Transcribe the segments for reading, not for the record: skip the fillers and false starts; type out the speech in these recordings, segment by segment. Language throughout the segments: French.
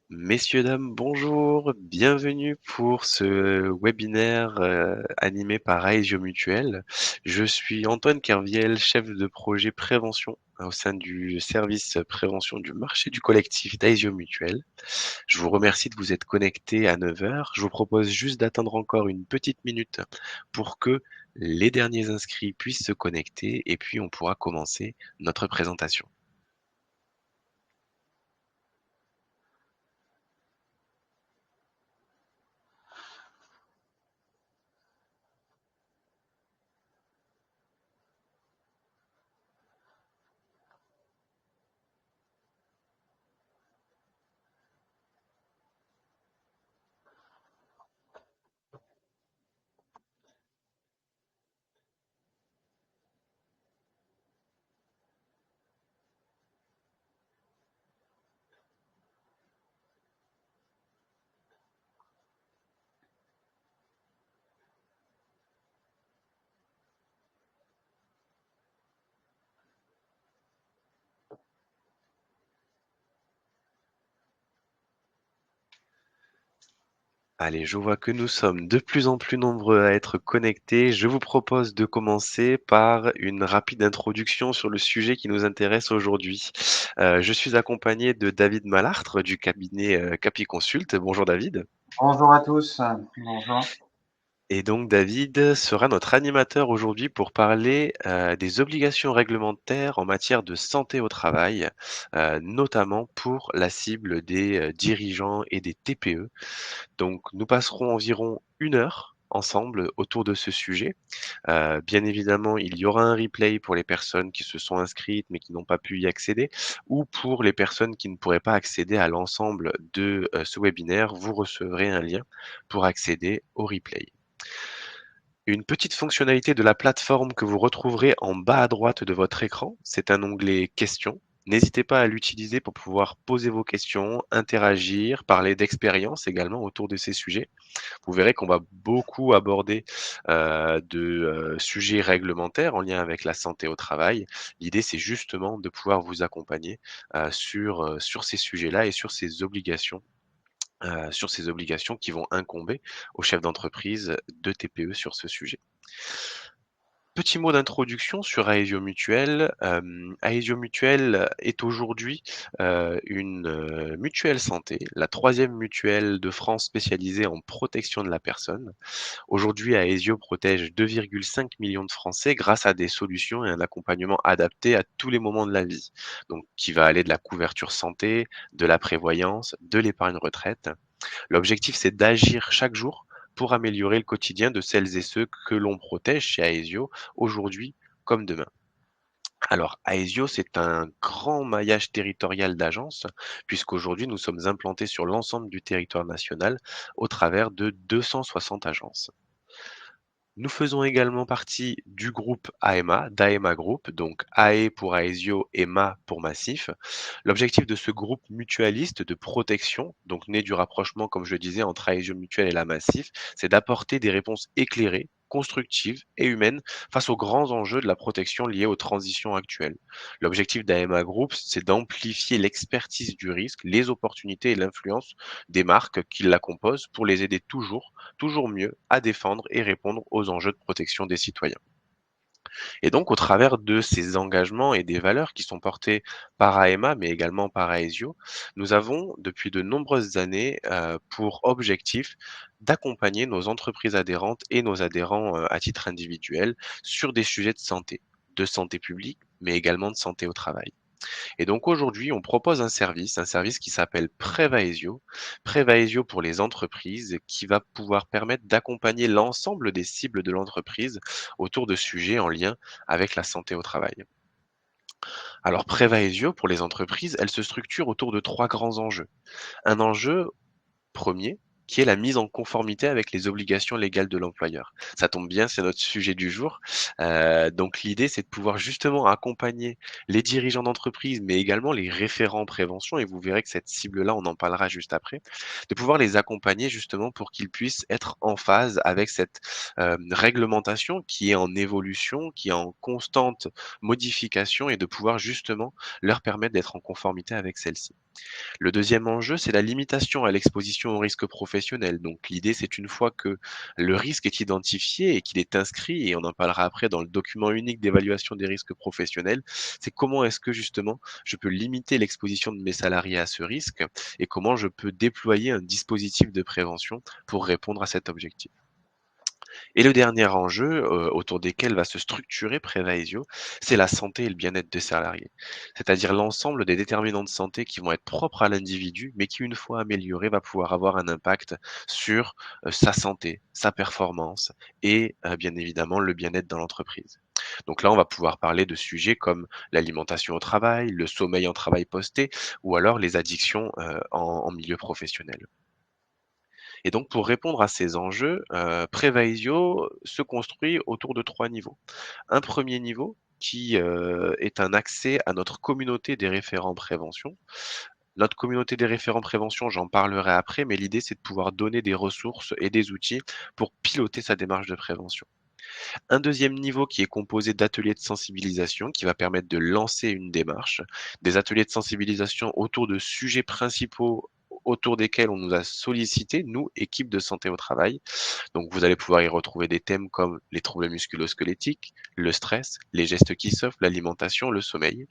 Messieurs, dames, bonjour, bienvenue pour ce webinaire animé par Aesio Mutuel. Je suis Antoine Kerviel, chef de projet prévention au sein du service prévention du marché du collectif d'Aesio Mutuel. Je vous remercie de vous être connectés à 9 heures. Je vous propose juste d'attendre encore une petite minute pour que les derniers inscrits puissent se connecter et puis on pourra commencer notre présentation. Allez, je vois que nous sommes de plus en plus nombreux à être connectés. Je vous propose de commencer par une rapide introduction sur le sujet qui nous intéresse aujourd'hui. Je suis accompagné de David Malartre du cabinet Capiconsult. Bonjour David. Bonjour à tous. Bonjour. Et donc David sera notre animateur aujourd'hui pour parler des obligations réglementaires en matière de santé au travail, notamment pour la cible des dirigeants et des TPE. Donc nous passerons environ 1 heure ensemble autour de ce sujet. Bien évidemment, il y aura un replay pour les personnes qui se sont inscrites mais qui n'ont pas pu y accéder ou pour les personnes qui ne pourraient pas accéder à l'ensemble de ce webinaire, vous recevrez un lien pour accéder au replay. Une petite fonctionnalité de la plateforme que vous retrouverez en bas à droite de votre écran, c'est un onglet questions. N'hésitez pas à l'utiliser pour pouvoir poser vos questions, interagir, parler d'expérience également autour de ces sujets. Vous verrez qu'on va beaucoup aborder de sujets réglementaires en lien avec la santé au travail. L'idée, c'est justement de pouvoir vous accompagner sur ces sujets-là et sur ces obligations qui vont incomber aux chefs d'entreprise de TPE sur ce sujet. Petit mot d'introduction sur Aesio Mutuel. Aesio Mutuel est aujourd'hui une mutuelle santé, la troisième mutuelle de France spécialisée en protection de la personne. Aujourd'hui, Aesio protège 2,5 millions de Français grâce à des solutions et un accompagnement adapté à tous les moments de la vie. Donc, qui va aller de la couverture santé, de la prévoyance, de l'épargne retraite. L'objectif, c'est d'agir chaque jour pour améliorer le quotidien de celles et ceux que l'on protège chez Aesio, aujourd'hui comme demain. Alors, Aesio, c'est un grand maillage territorial d'agences, puisqu'aujourd'hui, nous sommes implantés sur l'ensemble du territoire national au travers de 260 agences. Nous faisons également partie du groupe AEMA, d'AEMA Group, donc AE pour Aesio et MA pour Massif. L'objectif de ce groupe mutualiste de protection, donc né du rapprochement, comme je le disais, entre Aesio Mutuel et la Massif, c'est d'apporter des réponses éclairées, constructives et humaines face aux grands enjeux de la protection liés aux transitions actuelles. L'objectif d'AEMA Group, c'est d'amplifier l'expertise du risque, les opportunités et l'influence des marques qui la composent pour les aider toujours mieux à défendre et répondre aux enjeux de protection des citoyens. Et donc, au travers de ces engagements et des valeurs qui sont portées par AEMA, mais également par Aesio, nous avons, depuis de nombreuses années, pour objectif d'accompagner nos entreprises adhérentes et nos adhérents à titre individuel sur des sujets de santé publique, mais également de santé au travail. Et donc aujourd'hui, on propose un service qui s'appelle Prevaesio. Prevaesio pour les entreprises, qui va pouvoir permettre d'accompagner l'ensemble des cibles de l'entreprise autour de sujets en lien avec la santé au travail. Alors Prevaesio pour les entreprises, elle se structure autour de trois grands enjeux. Un enjeu premier, qui est la mise en conformité avec les obligations légales de l'employeur. Ça tombe bien, c'est notre sujet du jour. Donc l'idée, c'est de pouvoir justement accompagner les dirigeants d'entreprise, mais également les référents prévention, et vous verrez que cette cible-là, on en parlera juste après, de pouvoir les accompagner justement pour qu'ils puissent être en phase avec cette réglementation qui est en évolution, qui est en constante modification, et de pouvoir justement leur permettre d'être en conformité avec celle-ci. Le deuxième enjeu, c'est la limitation à l'exposition au risque professionnel. Donc l'idée, c'est une fois que le risque est identifié et qu'il est inscrit, et on en parlera après dans le document unique d'évaluation des risques professionnels, c'est comment est-ce que justement je peux limiter l'exposition de mes salariés à ce risque, et comment je peux déployer un dispositif de prévention pour répondre à cet objectif. Et le dernier enjeu, autour desquels va se structurer Prévaesio, c'est la santé et le bien-être des salariés. C'est-à-dire l'ensemble des déterminants de santé qui vont être propres à l'individu, mais qui, une fois améliorés, va pouvoir avoir un impact sur, sa santé, sa performance et bien évidemment le bien-être dans l'entreprise. Donc là, on va pouvoir parler de sujets comme l'alimentation au travail, le sommeil en travail posté, ou alors les addictions, en milieu professionnel. Et donc pour répondre à ces enjeux, Prévaisio se construit autour de 3 niveaux. Un premier niveau qui, est un accès à notre communauté des référents prévention. Notre communauté des référents prévention, j'en parlerai après, mais l'idée, c'est de pouvoir donner des ressources et des outils pour piloter sa démarche de prévention. Un deuxième niveau qui est composé d'ateliers de sensibilisation qui va permettre de lancer une démarche, des ateliers de sensibilisation autour de sujets principaux autour desquels on nous a sollicité, nous, équipe de santé au travail. Donc vous allez pouvoir y retrouver des thèmes comme les troubles musculo-squelettiques, le stress, les gestes qui s'offrent, l'alimentation, le sommeil.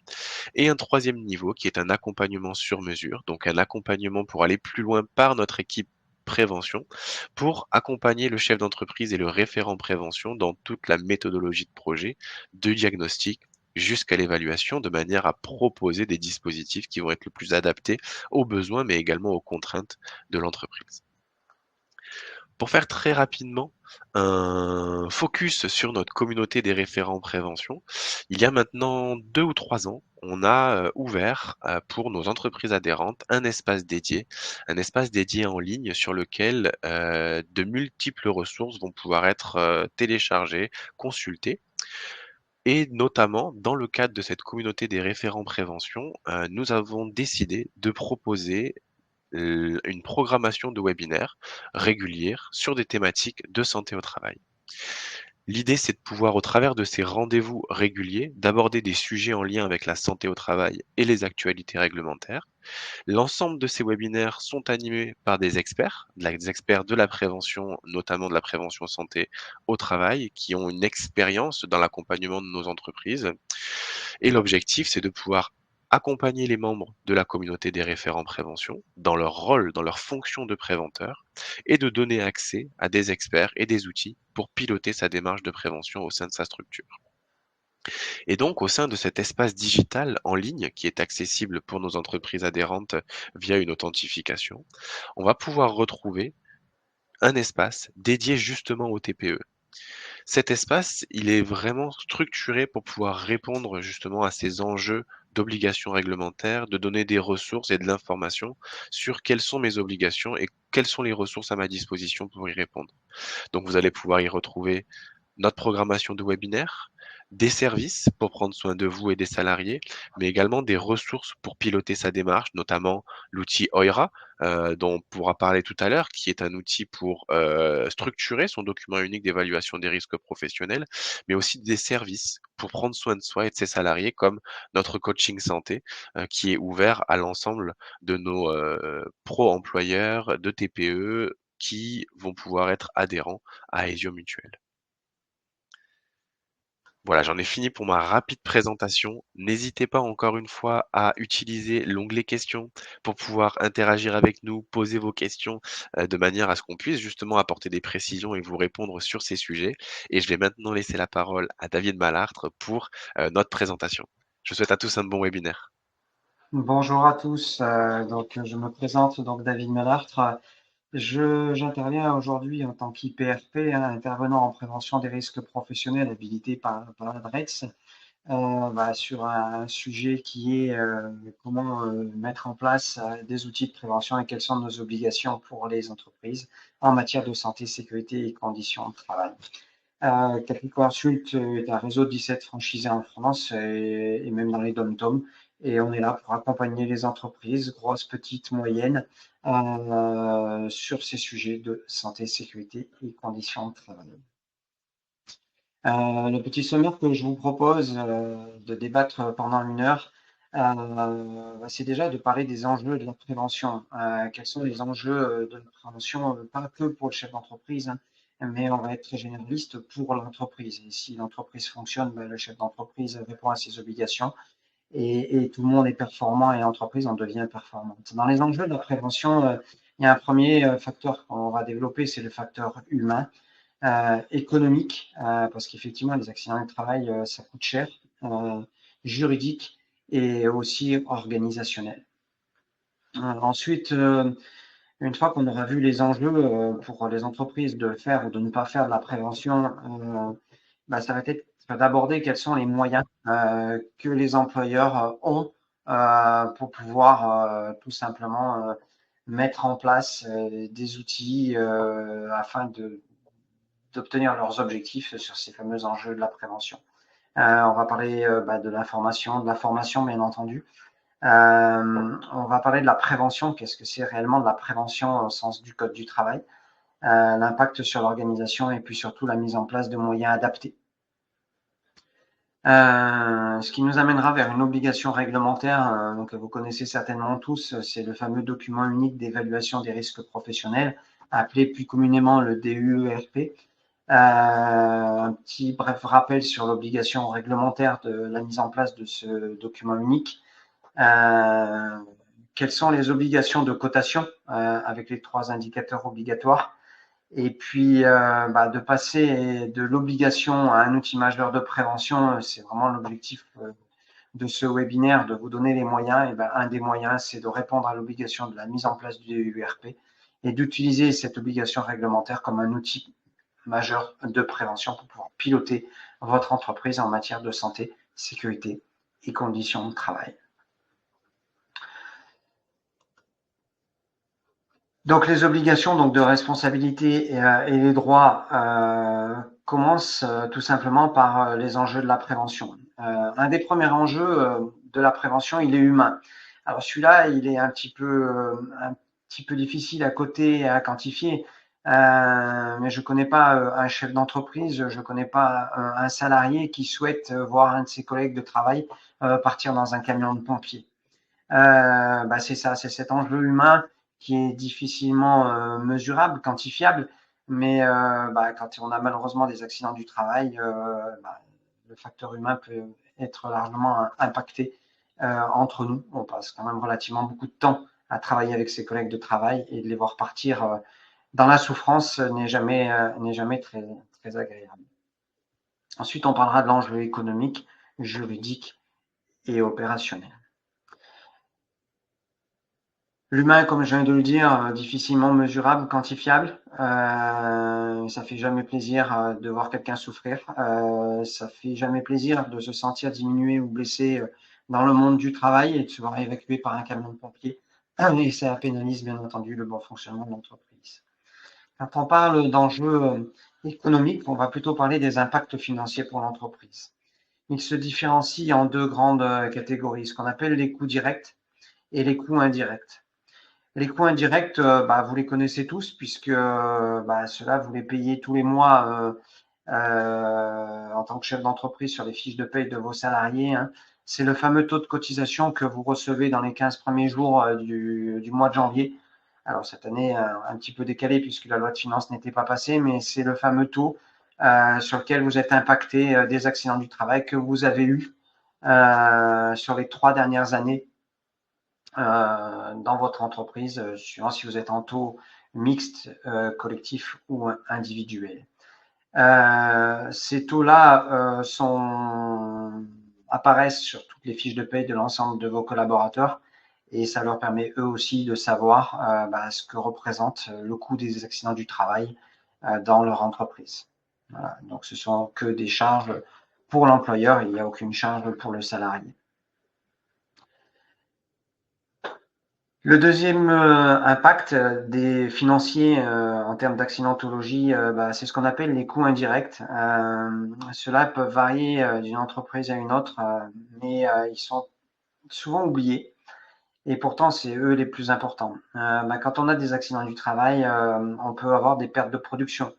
Et un troisième niveau qui est un accompagnement sur mesure, donc un accompagnement pour aller plus loin par notre équipe prévention, pour accompagner le chef d'entreprise et le référent prévention dans toute la méthodologie de projet, de diagnostic jusqu'à l'évaluation, de manière à proposer des dispositifs qui vont être le plus adaptés aux besoins, mais également aux contraintes de l'entreprise. Pour faire très rapidement un focus sur notre communauté des référents prévention, il y a maintenant 2 ou 3 ans, on a, ouvert, pour nos entreprises adhérentes un espace dédié en ligne sur lequel, de multiples ressources vont pouvoir être, téléchargées, consultées, et notamment dans le cadre de cette communauté des référents prévention, nous avons décidé de proposer une programmation de webinaires régulière sur des thématiques de santé au travail. L'idée, c'est de pouvoir, au travers de ces rendez-vous réguliers, d'aborder des sujets en lien avec la santé au travail et les actualités réglementaires. L'ensemble de ces webinaires sont animés par des experts de la prévention, notamment de la prévention santé au travail, qui ont une expérience dans l'accompagnement de nos entreprises. Et l'objectif, c'est de pouvoir accompagner les membres de la communauté des référents prévention dans leur rôle, dans leur fonction de préventeur, et de donner accès à des experts et des outils pour piloter sa démarche de prévention au sein de sa structure. Et donc, au sein de cet espace digital en ligne qui est accessible pour nos entreprises adhérentes via une authentification, on va pouvoir retrouver un espace dédié justement aux TPE. Cet espace, il est vraiment structuré pour pouvoir répondre justement à ces enjeux d'obligations réglementaires, de donner des ressources et de l'information sur quelles sont mes obligations et quelles sont les ressources à ma disposition pour y répondre. Donc vous allez pouvoir y retrouver notre programmation de webinaires, des services pour prendre soin de vous et des salariés, mais également des ressources pour piloter sa démarche, notamment l'outil Oira, dont on pourra parler tout à l'heure, qui est un outil pour structurer son document unique d'évaluation des risques professionnels, mais aussi des services pour prendre soin de soi et de ses salariés, comme notre coaching santé, qui est ouvert à l'ensemble de nos pro-employeurs de TPE qui vont pouvoir être adhérents à Aesio Mutuel. Voilà, j'en ai fini pour ma rapide présentation. N'hésitez pas encore une fois à utiliser l'onglet questions pour pouvoir interagir avec nous, poser vos questions de manière à ce qu'on puisse justement apporter des précisions et vous répondre sur ces sujets. Et je vais maintenant laisser la parole à David Malartre pour notre présentation. Je vous souhaite à tous un bon webinaire. Bonjour à tous. Je me présente donc David Melartre. J'interviens aujourd'hui en tant qu'IPRP, hein, intervenant en prévention des risques professionnels habilité par la DREX. sur un sujet qui est comment mettre en place des outils de prévention et quelles sont nos obligations pour les entreprises en matière de santé, sécurité et conditions de travail. Capricorn Consult est un réseau de 17 franchisés en France et même dans les dom-toms. Et on est là pour accompagner les entreprises, grosses, petites, moyennes, sur ces sujets de santé, sécurité et conditions de travail. Le petit sommaire que je vous propose de débattre pendant 1 heure, c'est déjà de parler des enjeux de la prévention. Quels sont les enjeux de la prévention, pas que pour le chef d'entreprise, hein, mais on va être très généraliste pour l'entreprise. Et si l'entreprise fonctionne, le chef d'entreprise répond à ses obligations et tout le monde est performant et l'entreprise en devient performante. Dans les enjeux de la prévention, il y a un premier facteur qu'on va développer, c'est le facteur humain. Économique, parce qu'effectivement, les accidents du travail, ça coûte cher, juridique et aussi organisationnel. Ensuite, une fois qu'on aura vu les enjeux pour les entreprises de faire ou de ne pas faire de la prévention, ça va être d'aborder quels sont les moyens que les employeurs ont pour pouvoir tout simplement mettre en place des outils afin d'obtenir leurs objectifs sur ces fameux enjeux de la prévention. On va parler de l'information, de la formation, bien entendu. On va parler de la prévention. Qu'est-ce que c'est réellement de la prévention au sens du Code du travail? L'impact sur l'organisation et puis surtout la mise en place de moyens adaptés. Ce qui nous amènera vers une obligation réglementaire que vous connaissez certainement tous, c'est le fameux document unique d'évaluation des risques professionnels, appelé plus communément le DUERP. Un petit bref rappel sur l'obligation réglementaire de la mise en place de ce document unique. Quelles sont les obligations de cotation avec les 3 indicateurs obligatoires? Et puis, de passer de l'obligation à un outil majeur de prévention, c'est vraiment l'objectif de ce webinaire, de vous donner les moyens. Et un des moyens, c'est de répondre à l'obligation de la mise en place du DUERP et d'utiliser cette obligation réglementaire comme un outil majeur de prévention pour pouvoir piloter votre entreprise en matière de santé, sécurité et conditions de travail. Donc les obligations donc, de responsabilité et les droits commencent tout simplement par les enjeux de la prévention. Un des premiers enjeux de la prévention, il est humain. Alors celui-là, il est un petit peu difficile à coter et à quantifier, mais je ne connais pas un chef d'entreprise, je ne connais pas un salarié qui souhaite voir un de ses collègues de travail partir dans un camion de pompiers. C'est ça, c'est cet enjeu humain qui est difficilement mesurable, quantifiable, mais quand on a malheureusement des accidents du travail, le facteur humain peut être largement impacté entre nous. On passe quand même relativement beaucoup de temps à travailler avec ses collègues de travail et de les voir partir dans la souffrance n'est jamais très, très agréable. Ensuite, on parlera de l'enjeu économique, juridique et opérationnel. L'humain, comme je viens de le dire, difficilement mesurable, quantifiable. Ça fait jamais plaisir de voir quelqu'un souffrir. Ça fait jamais plaisir de se sentir diminué ou blessé dans le monde du travail et de se voir évacué par un camion de pompiers. Et ça pénalise bien entendu le bon fonctionnement de l'entreprise. Quand on parle d'enjeux économiques, on va plutôt parler des impacts financiers pour l'entreprise. Ils se différencient en 2 grandes catégories, ce qu'on appelle les coûts directs et les coûts indirects. Les coûts indirects, vous les connaissez tous puisque ceux-là, vous les payez tous les mois en tant que chef d'entreprise sur les fiches de paye de vos salariés. Hein. C'est le fameux taux de cotisation que vous recevez dans les 15 premiers jours du mois de janvier. Alors cette année, un petit peu décalé puisque la loi de finances n'était pas passée, mais c'est le fameux taux sur lequel vous êtes impacté des accidents du travail que vous avez eu sur les 3 dernières années dans votre entreprise, suivant si vous êtes en taux mixte, collectif ou individuel. Ces taux-là apparaissent sur toutes les fiches de paye de l'ensemble de vos collaborateurs et ça leur permet eux aussi de savoir ce que représente le coût des accidents du travail dans leur entreprise. Voilà. Donc ce sont que des charges pour l'employeur, il n'y a aucune charge pour le salarié. Le deuxième impact des financiers en termes d'accidentologie, c'est ce qu'on appelle les coûts indirects. Ceux-là peuvent varier d'une entreprise à une autre, mais ils sont souvent oubliés. Et pourtant, c'est eux les plus importants. Quand on a des accidents du travail, on peut avoir des pertes de production.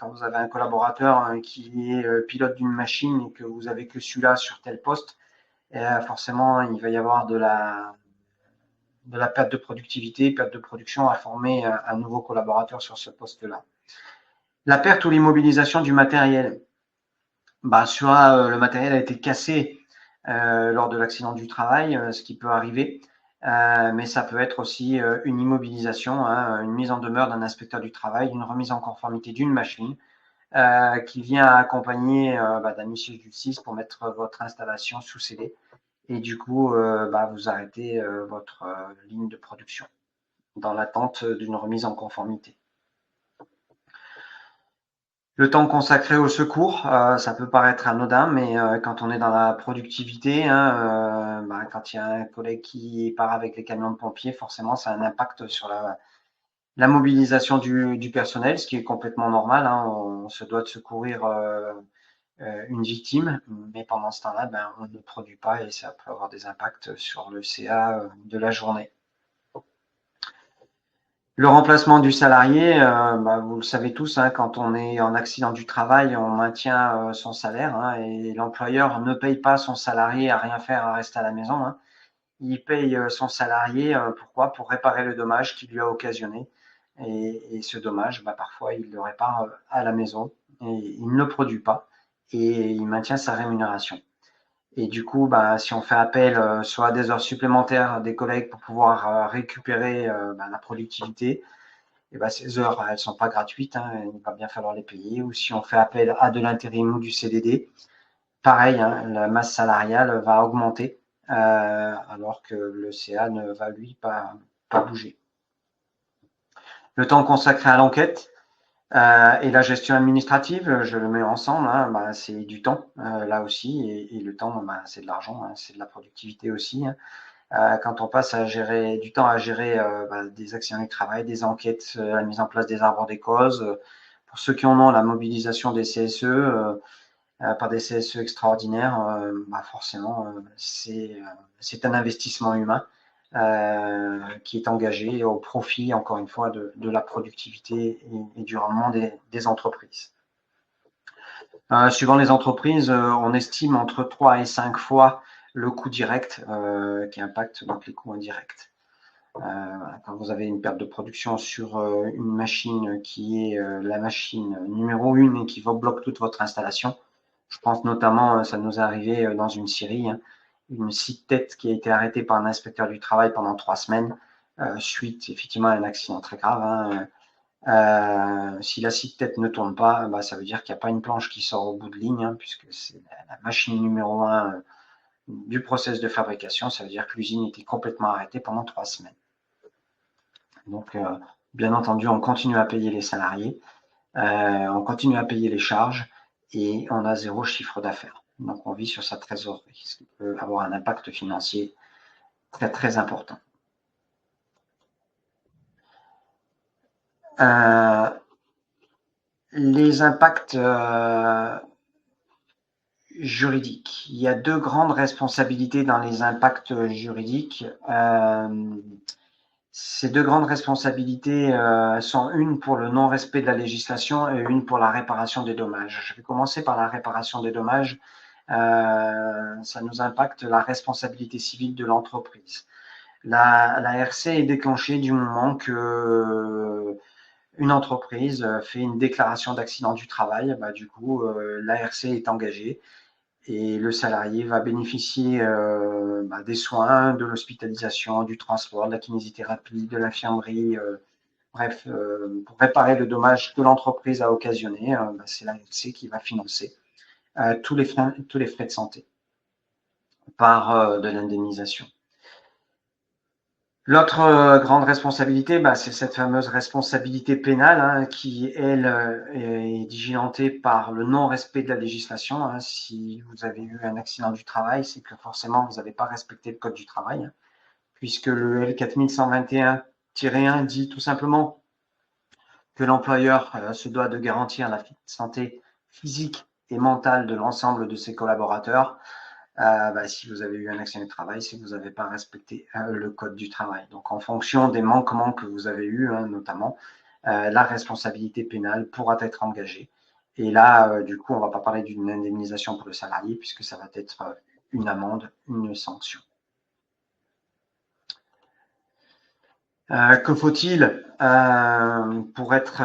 Quand vous avez un collaborateur qui est pilote d'une machine et que vous avez que celui-là sur tel poste, forcément, il va y avoir de la perte de productivité, perte de production à former un nouveau collaborateur sur ce poste-là. La perte ou l'immobilisation du matériel. Soit le matériel a été cassé lors de l'accident du travail, ce qui peut arriver, mais ça peut être aussi une immobilisation, une mise en demeure d'un inspecteur du travail, une remise en conformité d'une machine qui vient accompagner d'un huissier de justice pour mettre votre installation sous scellé. Et du coup, vous arrêtez votre ligne de production dans l'attente d'une remise en conformité. Le temps consacré au secours, ça peut paraître anodin, mais quand on est dans la productivité, quand il y a un collègue qui part avec les camions de pompiers, forcément, ça a un impact sur la mobilisation du personnel, ce qui est complètement normal. On se doit de secourir une victime, mais pendant ce temps-là, on ne produit pas et ça peut avoir des impacts sur le CA de la journée. Le remplacement du salarié, vous le savez tous, quand on est en accident du travail, on maintient son salaire et l'employeur ne paye pas son salarié à rien faire, à rester à la maison. Il paye son salarié, pourquoi? Pour réparer le dommage qu'il lui a occasionné. Et ce dommage, parfois, il le répare à la maison et il ne le produit pas et il maintient sa rémunération. Et du coup, si on fait appel soit à des heures supplémentaires des collègues pour pouvoir récupérer la productivité, et ces heures, elles ne sont pas gratuites, il va bien falloir les payer. Ou si on fait appel à de l'intérim ou du CDD, pareil, la masse salariale va augmenter alors que le CA ne va, lui, pas bouger. Le temps consacré à l'enquête et la gestion administrative, je le mets ensemble, c'est du temps là aussi, et le temps, c'est de l'argent, c'est de la productivité aussi. Quand on passe à gérer du temps à gérer des accidents du travail, des enquêtes, la mise en place des arbres des causes. Pour ceux qui en ont, la mobilisation des CSE par des CSE extraordinaires, forcément, c'est un investissement humain qui est engagé au profit, encore une fois, de la productivité et du rendement des entreprises. Suivant les entreprises, on estime entre 3 et 5 fois le coût direct qui impacte donc les coûts indirects. Quand vous avez une perte de production sur une machine qui est la machine numéro 1 et qui bloque toute votre installation, je pense notamment, ça nous est arrivé dans une scierie, une scie tête qui a été arrêtée par un inspecteur du travail pendant 3 semaines, suite effectivement à un accident très grave. Si la scie tête ne tourne pas, ça veut dire qu'il n'y a pas une planche qui sort au bout de ligne, puisque c'est la machine numéro 1 du process de fabrication. Ça veut dire que l'usine était complètement arrêtée pendant 3 semaines. Donc, bien entendu, on continue à payer les salariés, on continue à payer les charges et on a 0 chiffre d'affaires. Donc, on vit sur sa trésorerie, ce qui peut avoir un impact financier très, très important. Les impacts juridiques. Il y a 2 grandes responsabilités dans les impacts juridiques. Ces 2 grandes responsabilités sont une pour le non-respect de la législation et une pour la réparation des dommages. Je vais commencer par la réparation des dommages. Ça nous impacte la responsabilité civile de l'entreprise. La RC est déclenchée du moment que une entreprise fait une déclaration d'accident du travail. Du coup, la RC est engagée et le salarié va bénéficier des soins, de l'hospitalisation, du transport, de la kinésithérapie, de l'infirmerie, bref, pour réparer le dommage que l'entreprise a occasionné, c'est l'ARC qui va financer tous les frais de santé par de l'indemnisation. L'autre grande responsabilité, c'est cette fameuse responsabilité pénale qui, elle, est diligentée par le non-respect de la législation. Si vous avez eu un accident du travail, c'est que forcément, vous n'avez pas respecté le code du travail, puisque le L4121-1 dit tout simplement que l'employeur se doit de garantir la santé physique et mentale de l'ensemble de ses collaborateurs. Si vous avez eu un accident de travail, c'est que vous n'avez pas respecté le code du travail. Donc, en fonction des manquements que vous avez eus, notamment, la responsabilité pénale pourra être engagée. Et là, du coup, on ne va pas parler d'une indemnisation pour le salarié, puisque ça va être une amende, une sanction. Que faut-il pour être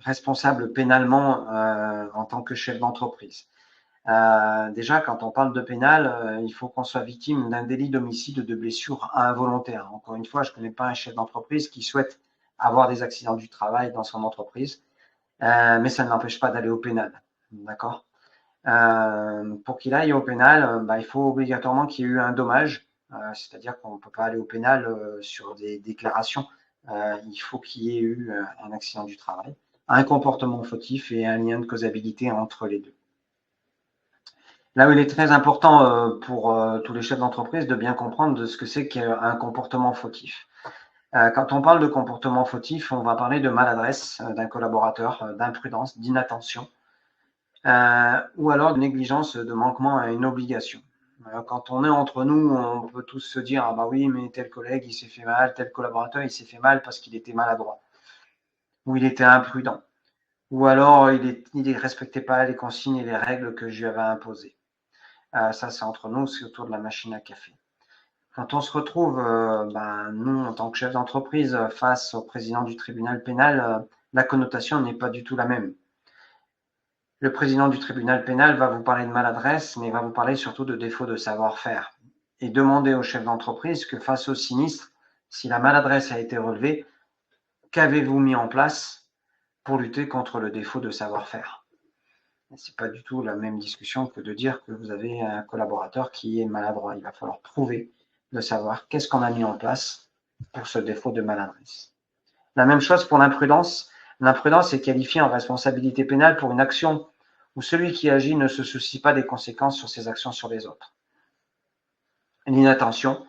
responsable pénalement en tant que chef d'entreprise? Déjà, quand on parle de pénal, il faut qu'on soit victime d'un délit d'homicide ou de blessure involontaire. Encore une fois, je ne connais pas un chef d'entreprise qui souhaite avoir des accidents du travail dans son entreprise, mais ça ne l'empêche pas d'aller au pénal. D'accord. Pour qu'il aille au pénal, il faut obligatoirement qu'il y ait eu un dommage, c'est-à-dire qu'on ne peut pas aller au pénal sur des déclarations. Il faut qu'il y ait eu un accident du travail, un comportement fautif et un lien de causalité entre les deux. Là où il est très important pour tous les chefs d'entreprise de bien comprendre de ce que c'est qu'un comportement fautif. Quand on parle de comportement fautif, on va parler de maladresse d'un collaborateur, d'imprudence, d'inattention, ou alors de négligence, de manquement à une obligation. Quand on est entre nous, on peut tous se dire « Ah bah oui, mais tel collègue, il s'est fait mal, tel collaborateur, il s'est fait mal parce qu'il était maladroit, ou il était imprudent, ou alors il ne respectait pas les consignes et les règles que je lui avais imposées. » Ça, c'est entre nous, c'est autour de la machine à café. Quand on se retrouve, nous, en tant que chef d'entreprise, face au président du tribunal pénal, la connotation n'est pas du tout la même. Le président du tribunal pénal va vous parler de maladresse, mais va vous parler surtout de défaut de savoir-faire. Et demander au chef d'entreprise que face au sinistre, si la maladresse a été relevée, qu'avez-vous mis en place pour lutter contre le défaut de savoir-faire? Ce n'est pas du tout la même discussion que de dire que vous avez un collaborateur qui est maladroit. Il va falloir prouver de savoir qu'est-ce qu'on a mis en place pour ce défaut de maladresse. La même chose pour l'imprudence. L'imprudence est qualifiée en responsabilité pénale pour une action où celui qui agit ne se soucie pas des conséquences sur ses actions sur les autres. L'inattention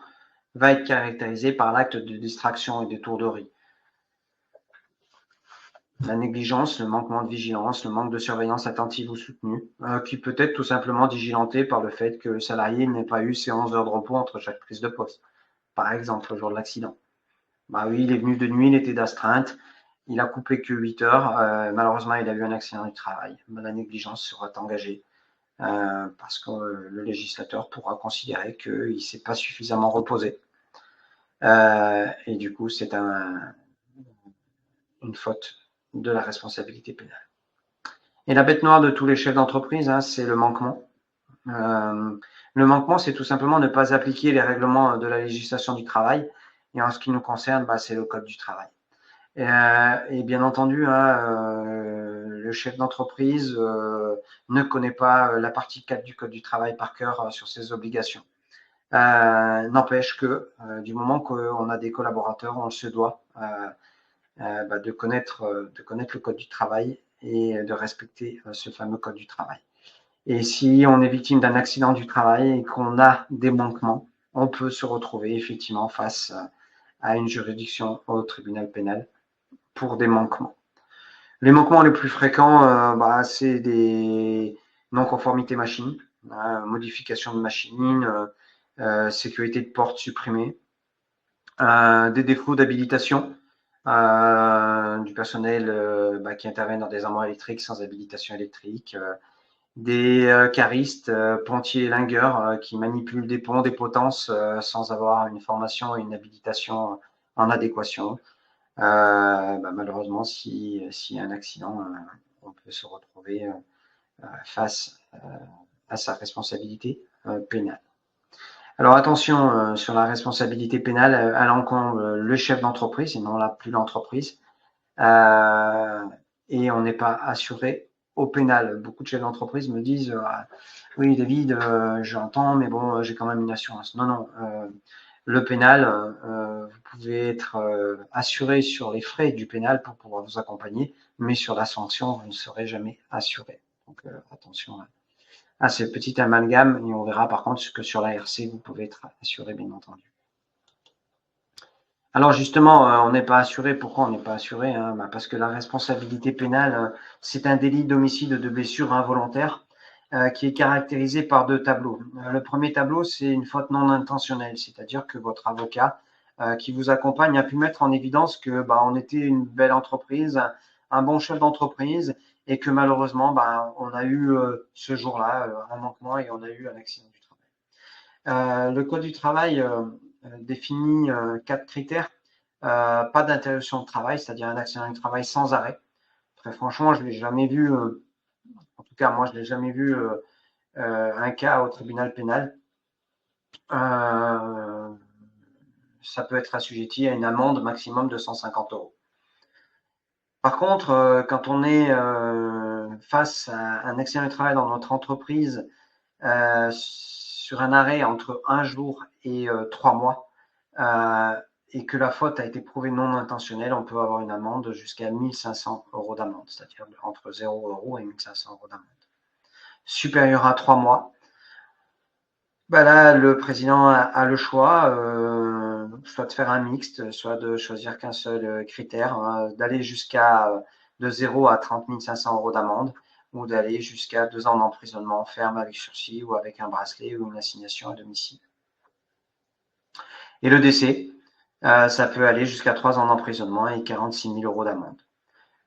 va être caractérisée par l'acte de distraction et d'étourderie. La négligence, le manquement de vigilance, le manque de surveillance attentive ou soutenue, qui peut être tout simplement digilanté par le fait que le salarié n'ait pas eu ses 11 heures de repos entre chaque prise de poste. Par exemple, le jour de l'accident. Oui, il est venu de nuit, il était d'astreinte, il a coupé que 8 heures, malheureusement il a eu un accident du travail. La négligence sera engagée parce que le législateur pourra considérer qu'il ne s'est pas suffisamment reposé. Et du coup, c'est une faute de la responsabilité pénale. Et la bête noire de tous les chefs d'entreprise, c'est le manquement. Le manquement, c'est tout simplement ne pas appliquer les règlements de la législation du travail. Et en ce qui nous concerne, c'est le code du travail. Et bien entendu, le chef d'entreprise ne connaît pas la partie 4 du code du travail par cœur sur ses obligations. N'empêche que du moment qu'on a des collaborateurs, on se doit de connaître le code du travail et de respecter ce fameux code du travail. Et si on est victime d'un accident du travail et qu'on a des manquements, on peut se retrouver effectivement face à une juridiction au tribunal pénal pour des manquements. Les manquements les plus fréquents, c'est des non-conformités machines, modification de machines, sécurité de porte supprimée, des défauts d'habilitation du personnel qui intervient dans des armoires électriques sans habilitation électrique, des caristes, pontiers et lingueurs qui manipulent des ponts, des potences sans avoir une formation et une habilitation en adéquation. Malheureusement, s'il y a un accident, on peut se retrouver face à sa responsabilité pénale. Alors attention sur la responsabilité pénale, elle incombe le chef d'entreprise et non plus l'entreprise. Et on n'est pas assuré au pénal. Beaucoup de chefs d'entreprise me disent oui David, j'entends, mais bon, j'ai quand même une assurance. Non, Le pénal, vous pouvez être assuré sur les frais du pénal pour pouvoir vous accompagner, mais sur la sanction, vous ne serez jamais assuré. Donc attention à ces petits amalgames, et on verra par contre que sur la RC, vous pouvez être assuré, bien entendu. Alors justement, on n'est pas assuré. Pourquoi on n'est pas assuré, hein? Parce que la responsabilité pénale, c'est un délit d'homicide de blessure involontaire qui est caractérisé par 2 tableaux. Le premier tableau, c'est une faute non intentionnelle, c'est-à-dire que votre avocat qui vous accompagne a pu mettre en évidence que on était une belle entreprise, un bon chef d'entreprise, et que malheureusement, on a eu ce jour-là un manquement et on a eu un accident du travail. Le Code du travail définit 4 critères. Pas d'interruption de travail, c'est-à-dire un accident du travail sans arrêt. Très franchement, je ne l'ai jamais vu, en tout cas moi je ne l'ai jamais vu un cas au tribunal pénal. Ça peut être assujetti à une amende maximum de 150 €. Par contre, quand on est face à un accident du travail dans notre entreprise, sur un arrêt entre 1 jour et 3 mois, et que la faute a été prouvée non intentionnelle, on peut avoir une amende jusqu'à 1 500 € d'amende, c'est-à-dire entre 0 € et 1 500 € d'amende. Supérieur à 3 mois, là, le président a le choix, soit de faire un mixte, soit de choisir qu'un seul critère, d'aller jusqu'à de 0 à 30 500 € d'amende, ou d'aller jusqu'à 2 ans d'emprisonnement ferme avec sursis ou avec un bracelet ou une assignation à domicile. Et le décès, ça peut aller jusqu'à 3 ans d'emprisonnement et 46 000 € d'amende.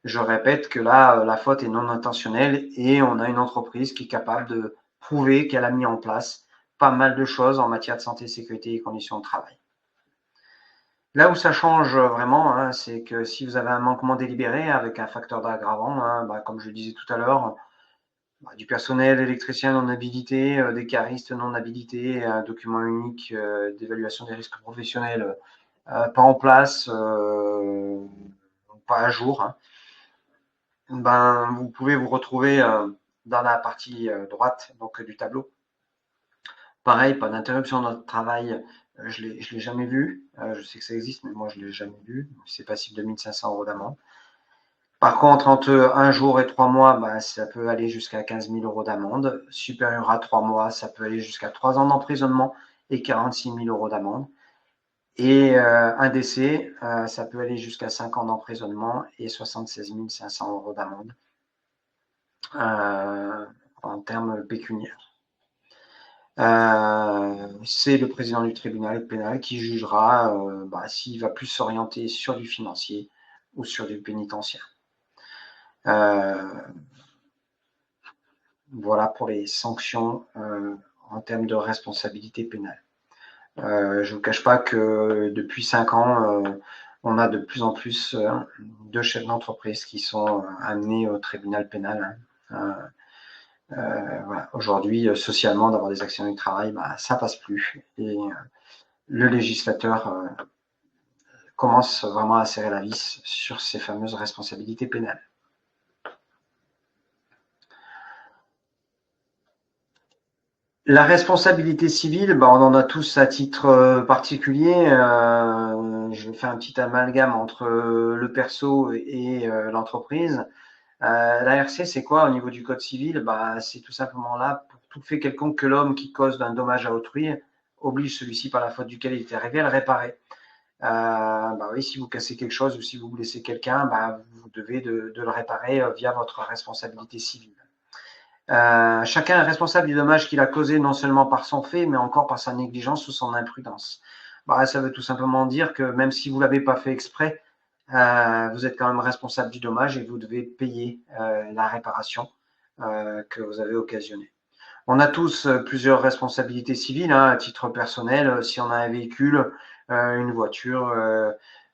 Je répète que là, la faute est non intentionnelle et on a une entreprise qui est capable de prouver qu'elle a mis en place pas mal de choses en matière de santé, sécurité et conditions de travail. Là où ça change vraiment, hein, c'est que si vous avez un manquement délibéré avec un facteur d'aggravant, hein, comme je le disais tout à l'heure, du personnel électricien non habilité, des caristes non habilités, un document unique d'évaluation des risques professionnels pas en place, pas à jour, hein, vous pouvez vous retrouver dans la partie droite donc, du tableau. Pareil, pas d'interruption dans le travail, je ne l'ai jamais vu. Je sais que ça existe, mais moi, je ne l'ai jamais vu. C'est passible de 1 500 € d'amende. Par contre, entre 1 jour et 3 mois, ça peut aller jusqu'à 15 000 € d'amende. Supérieur à 3 mois, ça peut aller jusqu'à 3 ans d'emprisonnement et 46 000 € d'amende. Et un décès, ça peut aller jusqu'à 5 ans d'emprisonnement et 76 500 € d'amende en termes pécuniaires. C'est le président du tribunal pénal qui jugera s'il va plus s'orienter sur du financier ou sur du pénitentiaire. Voilà pour les sanctions en termes de responsabilité pénale. Je ne vous cache pas que depuis 5 ans, on a de plus en plus de chefs d'entreprise qui sont amenés au tribunal pénal. Voilà. Aujourd'hui, socialement, d'avoir des accidents du travail, ça passe plus. Et le législateur commence vraiment à serrer la vis sur ces fameuses responsabilités pénales. La responsabilité civile, on en a tous à titre particulier. Je vais faire un petit amalgame entre le perso et l'entreprise. La RC, c'est quoi au niveau du code civil? C'est tout simplement là pour tout fait quelconque que l'homme qui cause d'un dommage à autrui oblige celui-ci par la faute duquel il est arrivé à le réparer. Oui, si vous cassez quelque chose ou si vous blessez quelqu'un, vous devez de le réparer via votre responsabilité civile. Chacun est responsable du dommage qu'il a causé non seulement par son fait, mais encore par sa négligence ou son imprudence. Ça veut tout simplement dire que même si vous ne l'avez pas fait exprès, vous êtes quand même responsable du dommage et vous devez payer la réparation que vous avez occasionnée. On a tous plusieurs responsabilités civiles, hein, à titre personnel. Si on a un véhicule, une voiture,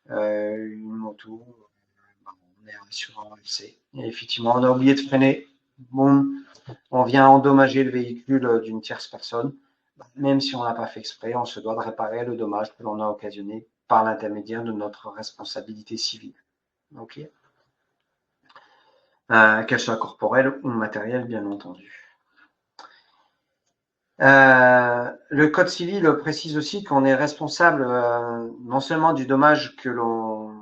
une moto, on est sur un RC. Et effectivement, on a oublié de freiner. Bon, on vient endommager le véhicule d'une tierce personne. Même si on ne l'a pas fait exprès, on se doit de réparer le dommage que l'on a occasionné par l'intermédiaire de notre responsabilité civile. Ok. Qu'elle soit corporelle ou matérielle, bien entendu. Le code civil précise aussi qu'on est responsable non seulement du dommage que l'on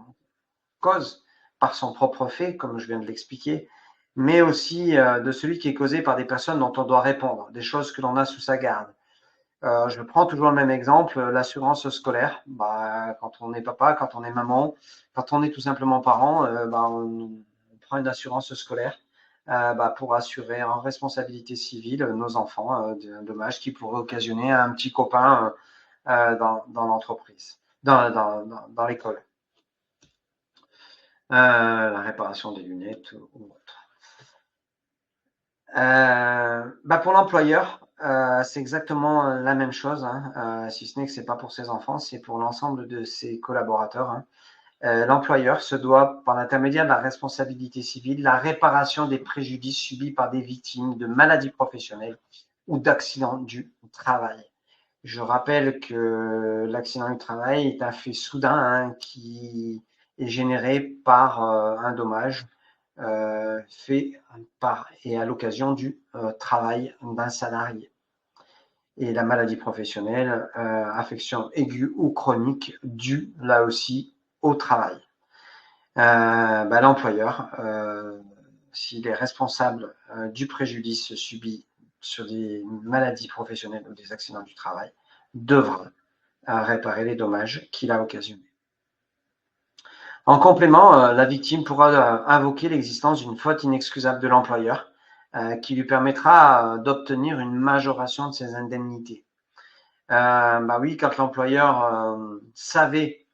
cause par son propre fait, comme je viens de l'expliquer, mais aussi de celui qui est causé par des personnes dont on doit répondre, des choses que l'on a sous sa garde. Je prends toujours le même exemple, l'assurance scolaire. Quand on est papa, quand on est maman, quand on est tout simplement parent, on prend une assurance scolaire pour assurer en responsabilité civile nos enfants d'un dommage qui pourrait occasionner à un petit copain dans l'entreprise, dans l'école. La réparation des lunettes ou autre. Pour l'employeur, c'est exactement la même chose, hein, si ce n'est que c'est pas pour ses enfants, c'est pour l'ensemble de ses collaborateurs. Hein. L'employeur se doit, par l'intermédiaire de la responsabilité civile, la réparation des préjudices subis par des victimes de maladies professionnelles ou d'accidents du travail. Je rappelle que l'accident du travail est un fait soudain qui est généré par un dommage fait par et à l'occasion du travail d'un salarié. Et la maladie professionnelle, affection aiguë ou chronique due là aussi au travail. L'employeur, s'il est responsable du préjudice subi sur des maladies professionnelles ou des accidents du travail, devra réparer les dommages qu'il a occasionnés. En complément, la victime pourra invoquer l'existence d'une faute inexcusable de l'employeur qui lui permettra d'obtenir une majoration de ses indemnités. Oui, quand l'employeur savait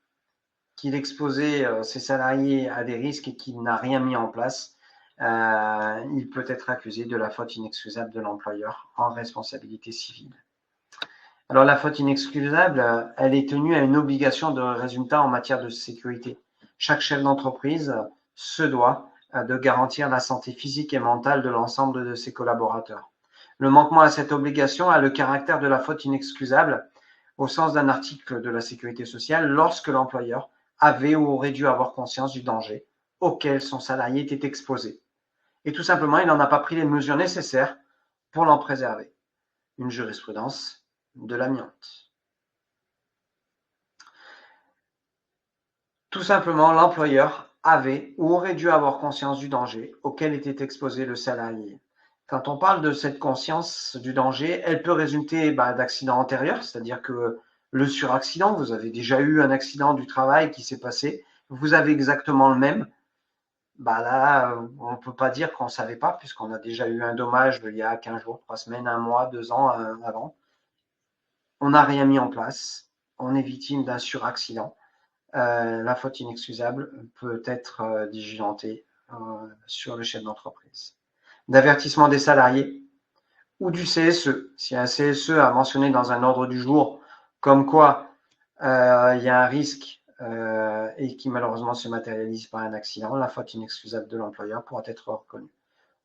qu'il exposait ses salariés à des risques et qu'il n'a rien mis en place, il peut être accusé de la faute inexcusable de l'employeur en responsabilité civile. Alors la faute inexcusable, elle est tenue à une obligation de résultat en matière de sécurité. Chaque chef d'entreprise se doit de garantir la santé physique et mentale de l'ensemble de ses collaborateurs. Le manquement à cette obligation a le caractère de la faute inexcusable au sens d'un article de la sécurité sociale lorsque l'employeur avait ou aurait dû avoir conscience du danger auquel son salarié était exposé. Et tout simplement, il n'en a pas pris les mesures nécessaires pour l'en préserver. Une jurisprudence de l'amiante. Tout simplement, l'employeur avait ou aurait dû avoir conscience du danger auquel était exposé le salarié. Quand on parle de cette conscience du danger, elle peut résulter d'accidents antérieurs, c'est-à-dire que le suraccident, vous avez déjà eu un accident du travail qui s'est passé, vous avez exactement le même, là, on ne peut pas dire qu'on ne savait pas, puisqu'on a déjà eu un dommage il y a 15 jours, 3 semaines, 1 mois, 2 ans avant. On n'a rien mis en place, on est victime d'un suraccident. La faute inexcusable peut être diligentée sur le chef d'entreprise. D'avertissement des salariés ou du CSE. Si un CSE a mentionné dans un ordre du jour comme quoi il y a un risque et qui malheureusement se matérialise par un accident, la faute inexcusable de l'employeur pourra être reconnue.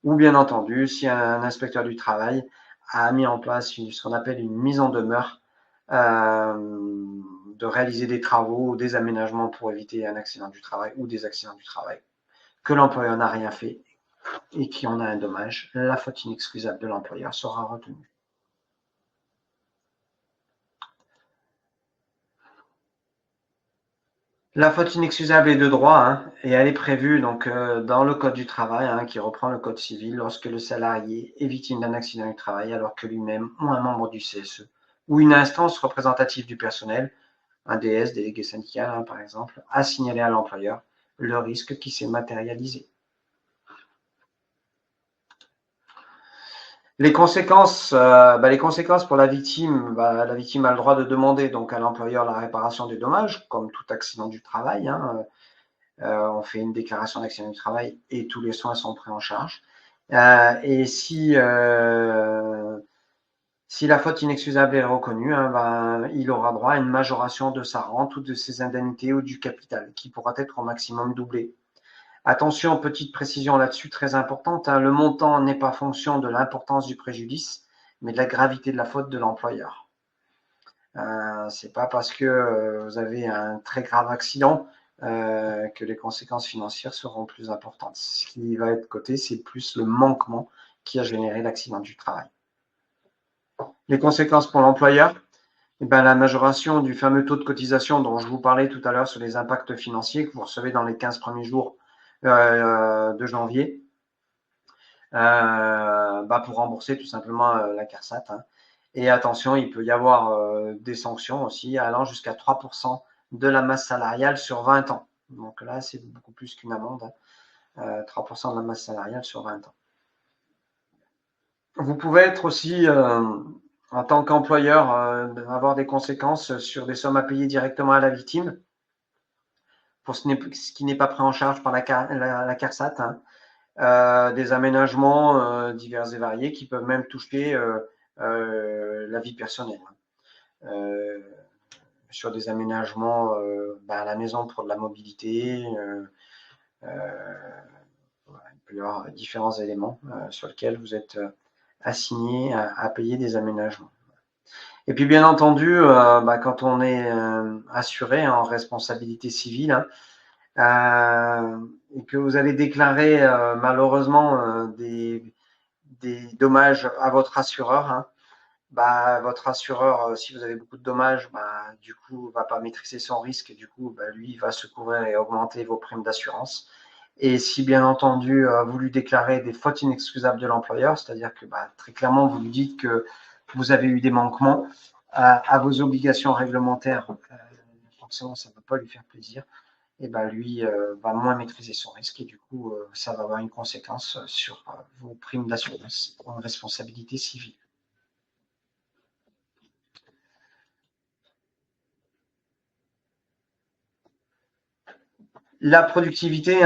Ou bien entendu, si un inspecteur du travail a mis en place ce qu'on appelle une mise en demeure de réaliser des travaux ou des aménagements pour éviter un accident du travail ou des accidents du travail, que l'employeur n'a rien fait et qui en a un dommage, la faute inexcusable de l'employeur sera retenue. La faute inexcusable est de droit et elle est prévue donc dans le code du travail qui reprend le code civil lorsque le salarié est victime d'un accident du travail alors que lui-même ou un membre du CSE ou une instance représentative du personnel, un DS, délégué syndical par exemple, a signalé à l'employeur le risque qui s'est matérialisé. Les conséquences pour la victime a le droit de demander donc à l'employeur la réparation des dommages, comme tout accident du travail. On fait une déclaration d'accident du travail et tous les soins sont pris en charge. Et si la faute inexcusable est reconnue, il aura droit à une majoration de sa rente ou de ses indemnités ou du capital, qui pourra être au maximum doublé. Attention, petite précision là-dessus, très importante, le montant n'est pas fonction de l'importance du préjudice, mais de la gravité de la faute de l'employeur. C'est pas parce que vous avez un très grave accident que les conséquences financières seront plus importantes. Ce qui va être coté, c'est plus le manquement qui a généré l'accident du travail. Les conséquences pour l'employeur, eh ben, la majoration du fameux taux de cotisation dont je vous parlais tout à l'heure sur les impacts financiers que vous recevez dans les 15 premiers jours de janvier, pour rembourser tout simplement la CARSAT. Hein. Et attention, il peut y avoir des sanctions aussi allant jusqu'à 3% de la masse salariale sur 20 ans. Donc là, c'est beaucoup plus qu'une amende. 3% de la masse salariale sur 20 ans. Vous pouvez être aussi, en tant qu'employeur, avoir des conséquences sur des sommes à payer directement à la victime pour ce qui n'est pas pris en charge par la CARSAT. Hein. Des aménagements divers et variés qui peuvent même toucher la vie personnelle. Sur des aménagements à la maison pour de la mobilité, il peut y avoir différents éléments sur lesquels vous êtes assigné à payer des aménagements. Et puis bien entendu, quand on est assuré en responsabilité civile, et que vous allez déclarer malheureusement des dommages à votre assureur, hein, votre assureur, si vous avez beaucoup de dommages, du coup, va pas maîtriser son risque, et du coup, lui, va se couvrir et augmenter vos primes d'assurance. Et si bien entendu, vous lui déclarez des fautes inexcusables de l'employeur, c'est-à-dire que très clairement, vous lui dites que vous avez eu des manquements à vos obligations réglementaires, forcément, ça ne va pas lui faire plaisir. Et lui va moins maîtriser son risque et du coup, ça va avoir une conséquence sur vos primes d'assurance en responsabilité civile. La productivité,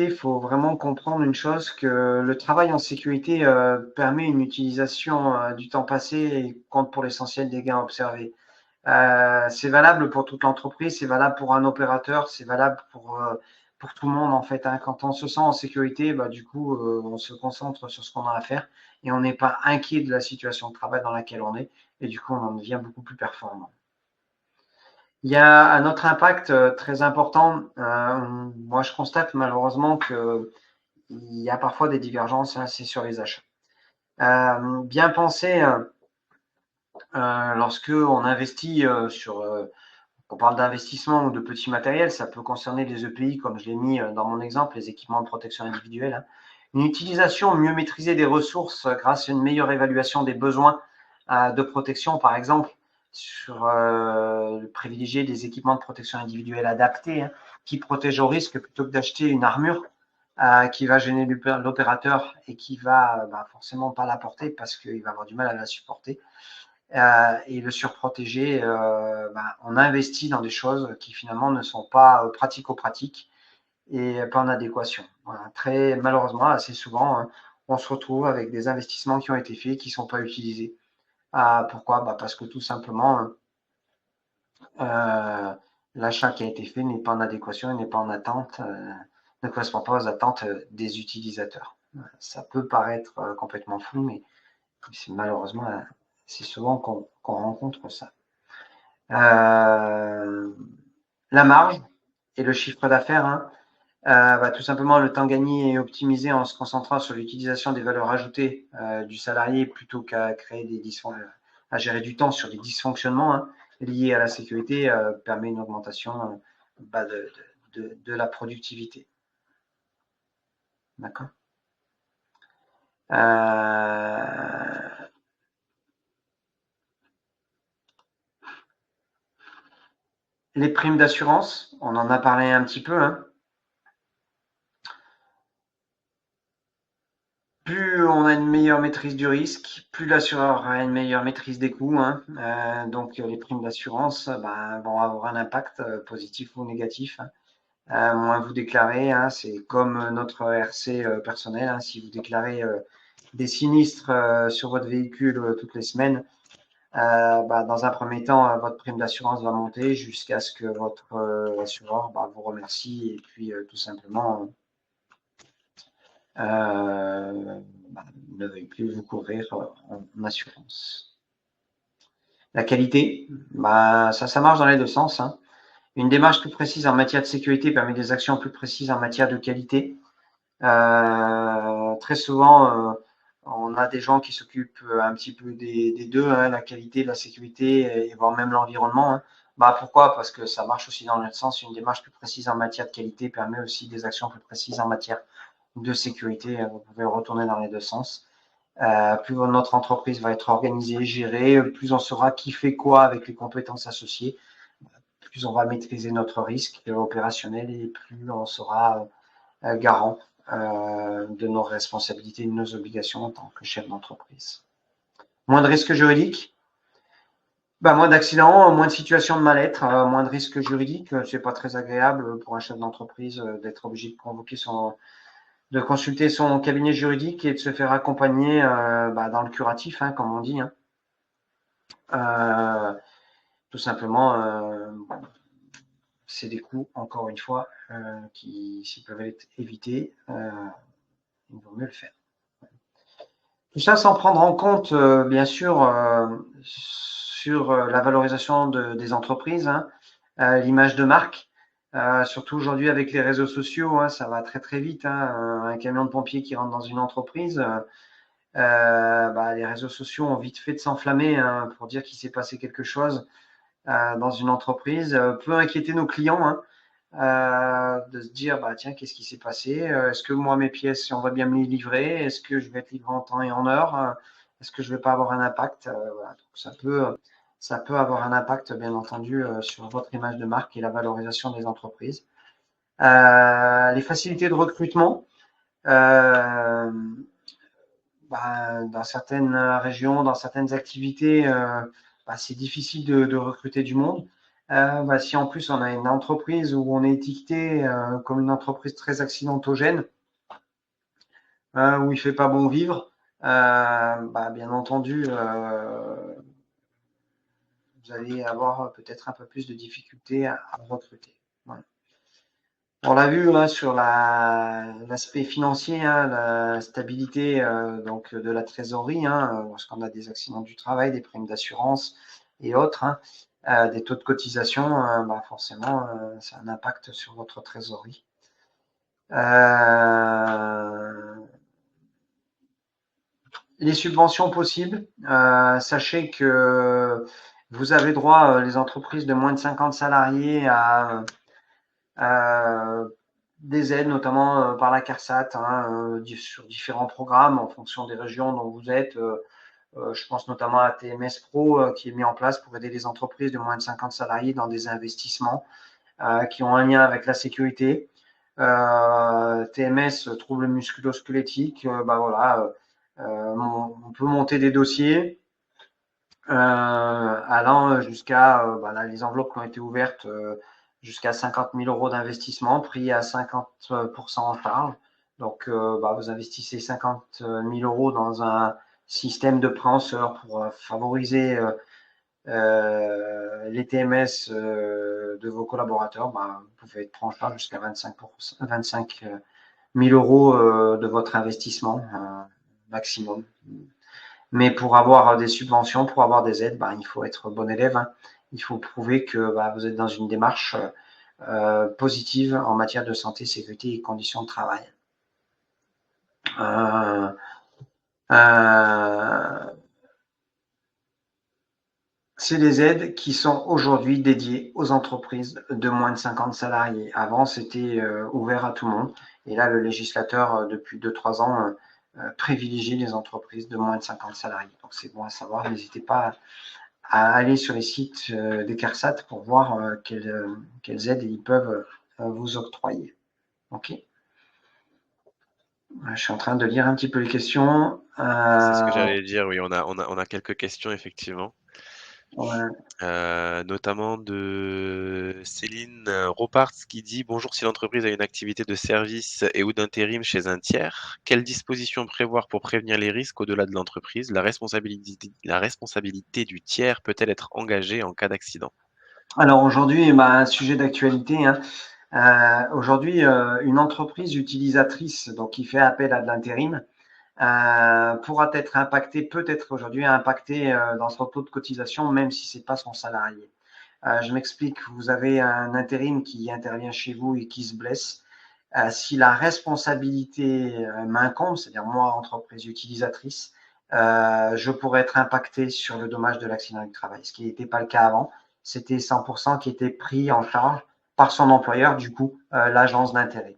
il faut vraiment comprendre une chose, que le travail en sécurité permet une utilisation du temps passé et compte pour l'essentiel des gains observés. C'est valable pour toute l'entreprise, c'est valable pour un opérateur, c'est valable pour tout le monde en fait. Hein. Quand on se sent en sécurité, du coup, on se concentre sur ce qu'on a à faire et on n'est pas inquiet de la situation de travail dans laquelle on est et du coup, on en devient beaucoup plus performant. Il y a un autre impact très important. Moi, je constate malheureusement qu'il y a parfois des divergences, hein, c'est sur les achats. Bien penser, lorsque on investit on parle d'investissement ou de petits matériels, ça peut concerner des EPI, comme je l'ai mis dans mon exemple, les équipements de protection individuelle. Hein. Une utilisation mieux maîtrisée des ressources grâce à une meilleure évaluation des besoins de protection, par exemple, sur privilégier des équipements de protection individuelle adaptés, hein, qui protègent au risque plutôt que d'acheter une armure qui va gêner l'opérateur et qui va forcément pas la porter parce qu'il va avoir du mal à la supporter. Et le surprotéger, on investit dans des choses qui finalement ne sont pas pratico-pratiques et pas en adéquation. Voilà. Très malheureusement, assez souvent, hein, on se retrouve avec des investissements qui ont été faits qui ne sont pas utilisés. Pourquoi? Parce que tout simplement, l'achat qui a été fait n'est pas en adéquation, n'est pas en attente, ne correspond pas aux attentes des utilisateurs. Ça peut paraître complètement flou, mais c'est malheureusement, c'est souvent qu'on rencontre ça. La marge et le chiffre d'affaires, hein, tout simplement le temps gagné et optimisé en se concentrant sur l'utilisation des valeurs ajoutées du salarié plutôt qu'à créer à gérer du temps sur des dysfonctionnements hein, liés à la sécurité permet une augmentation de la productivité. D'accord. Les primes d'assurance, on en a parlé un petit peu. Hein. Plus on a une meilleure maîtrise du risque, plus l'assureur a une meilleure maîtrise des coûts. Hein. Donc les primes d'assurance vont avoir un impact positif ou négatif. Hein. Moins vous déclarez, hein, c'est comme notre RC personnel. Hein. Si vous déclarez des sinistres sur votre véhicule toutes les semaines, dans un premier temps, votre prime d'assurance va monter jusqu'à ce que votre assureur vous remercie et puis tout simplement ne veuille plus vous couvrir en assurance. La qualité, ça marche dans les deux sens. Hein. Une démarche plus précise en matière de sécurité permet des actions plus précises en matière de qualité. Très souvent, On a des gens qui s'occupent un petit peu des deux, hein, la qualité, la sécurité et voire même l'environnement. Hein. Bah, pourquoi? Parce que ça marche aussi dans l'autre sens. Une démarche plus précise en matière de qualité permet aussi des actions plus précises en matière de sécurité. Vous pouvez retourner dans les deux sens. Plus notre entreprise va être organisée, gérée, plus on saura qui fait quoi avec les compétences associées, plus on va maîtriser notre risque opérationnel et plus on sera garant de nos responsabilités et de nos obligations en tant que chef d'entreprise. Moins de risques juridiques, moins d'accidents, moins de situations de mal-être, moins de risques juridiques. C'est pas très agréable pour un chef d'entreprise d'être obligé de de consulter son cabinet juridique et de se faire accompagner dans le curatif, hein, comme on dit. Hein. Tout simplement, c'est des coûts, encore une fois, qui, s'ils peuvent être évités, il vaut mieux le faire. Tout ça sans prendre en compte, bien sûr, sur la valorisation des entreprises, hein, l'image de marque. Surtout aujourd'hui avec les réseaux sociaux, hein, ça va très très vite. Hein, un camion de pompiers qui rentre dans une entreprise, les réseaux sociaux ont vite fait de s'enflammer hein, pour dire qu'il s'est passé quelque chose dans une entreprise, peut inquiéter nos clients. Hein, de se dire tiens, qu'est-ce qui s'est passé? Est-ce que moi mes pièces on va bien me les livrer? Est-ce que je vais être livré en temps et en heure? Est-ce que je vais pas avoir un impact? Voilà. Donc, ça peut avoir un impact bien entendu sur votre image de marque et la valorisation des entreprises. Les facilités de recrutement. Dans certaines régions, dans certaines activités, c'est difficile de recruter du monde. Si en plus on a une entreprise où on est étiqueté comme une entreprise très accidentogène, où il fait pas bon vivre, bien entendu, vous allez avoir peut-être un peu plus de difficultés à recruter. Voilà. On l'a vu là sur l'aspect financier, hein, la stabilité donc de la trésorerie, hein, lorsqu'on a des accidents du travail, des primes d'assurance et autres, hein, des taux de cotisation, forcément, ça a un impact sur votre trésorerie. Les subventions possibles, sachez que vous avez droit, les entreprises de moins de 50 salariés, à des aides, notamment par la CARSAT, hein, sur différents programmes en fonction des régions dont vous êtes. Je pense notamment à TMS Pro qui est mis en place pour aider les entreprises de moins de 50 salariés dans des investissements qui ont un lien avec la sécurité. TMS, troubles musculo-squelettiques, on peut monter des dossiers allant jusqu'à les enveloppes qui ont été ouvertes jusqu'à 50 000 euros d'investissement, pris à 50% en charge. Donc, vous investissez 50 000 euros dans un système de prêt en sœur pour favoriser les TMS de vos collaborateurs. Vous pouvez être pris en charge jusqu'à 25 000 euros de votre investissement maximum. Mais pour avoir des subventions, pour avoir des aides, il faut être bon élève. Hein. Il faut prouver que vous êtes dans une démarche positive en matière de santé, sécurité et conditions de travail. C'est des aides qui sont aujourd'hui dédiées aux entreprises de moins de 50 salariés. Avant, c'était ouvert à tout le monde. Et là, le législateur, depuis 2-3 ans, privilégie les entreprises de moins de 50 salariés. Donc, c'est bon à savoir. N'hésitez pas à aller sur les sites des CARSAT pour voir quelles aides ils peuvent vous octroyer. OK. Je suis en train de lire un petit peu les questions. C'est ce que j'allais dire, oui, on a quelques questions, effectivement. Ouais. Notamment de Céline Roparts qui dit: Bonjour, si l'entreprise a une activité de service et ou d'intérim chez un tiers, quelles dispositions prévoir pour prévenir les risques au-delà de l'entreprise? La responsabilité du tiers peut-elle être engagée en cas d'accident? Alors aujourd'hui, un sujet d'actualité. Hein. Aujourd'hui, une entreprise utilisatrice donc qui fait appel à de l'intérim pourra être impactée, peut être aujourd'hui impactée dans son taux de cotisation, même si c'est pas son salarié. Je m'explique, vous avez un intérim qui intervient chez vous et qui se blesse. si la responsabilité m'incombe, c'est-à-dire moi, entreprise utilisatrice, je pourrais être impacté sur le dommage de l'accident du travail, ce qui n'était pas le cas avant. C'était 100% qui était pris en charge par son employeur, du coup, l'agence d'intérim.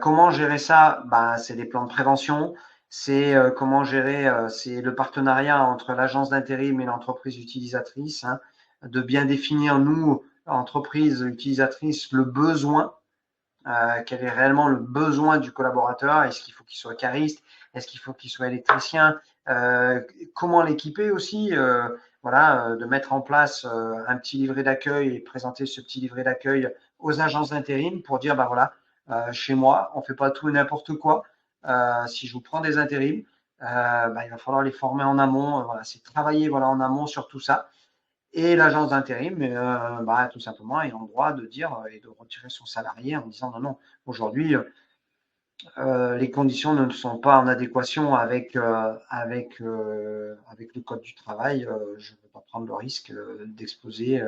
Comment gérer ça? Ben, c'est des plans de prévention. C'est comment gérer, c'est le partenariat entre l'agence d'intérim et l'entreprise utilisatrice, hein, de bien définir, nous, entreprise utilisatrice, le besoin, quel est réellement le besoin du collaborateur. Est-ce qu'il faut qu'il soit cariste? Est-ce qu'il faut qu'il soit électricien? Comment l'équiper aussi? Voilà, de mettre en place un petit livret d'accueil et présenter ce petit livret d'accueil aux agences d'intérim pour dire, bah voilà, chez moi, on ne fait pas tout et n'importe quoi. Si je vous prends des intérims, bah, il va falloir les former en amont. Voilà, c'est travailler voilà, en amont sur tout ça. Et l'agence d'intérim, bah, tout simplement, est en droit de dire et de retirer son salarié en disant non, non, aujourd'hui, les conditions ne sont pas en adéquation avec le code du travail. Je ne veux pas prendre le risque d'exposer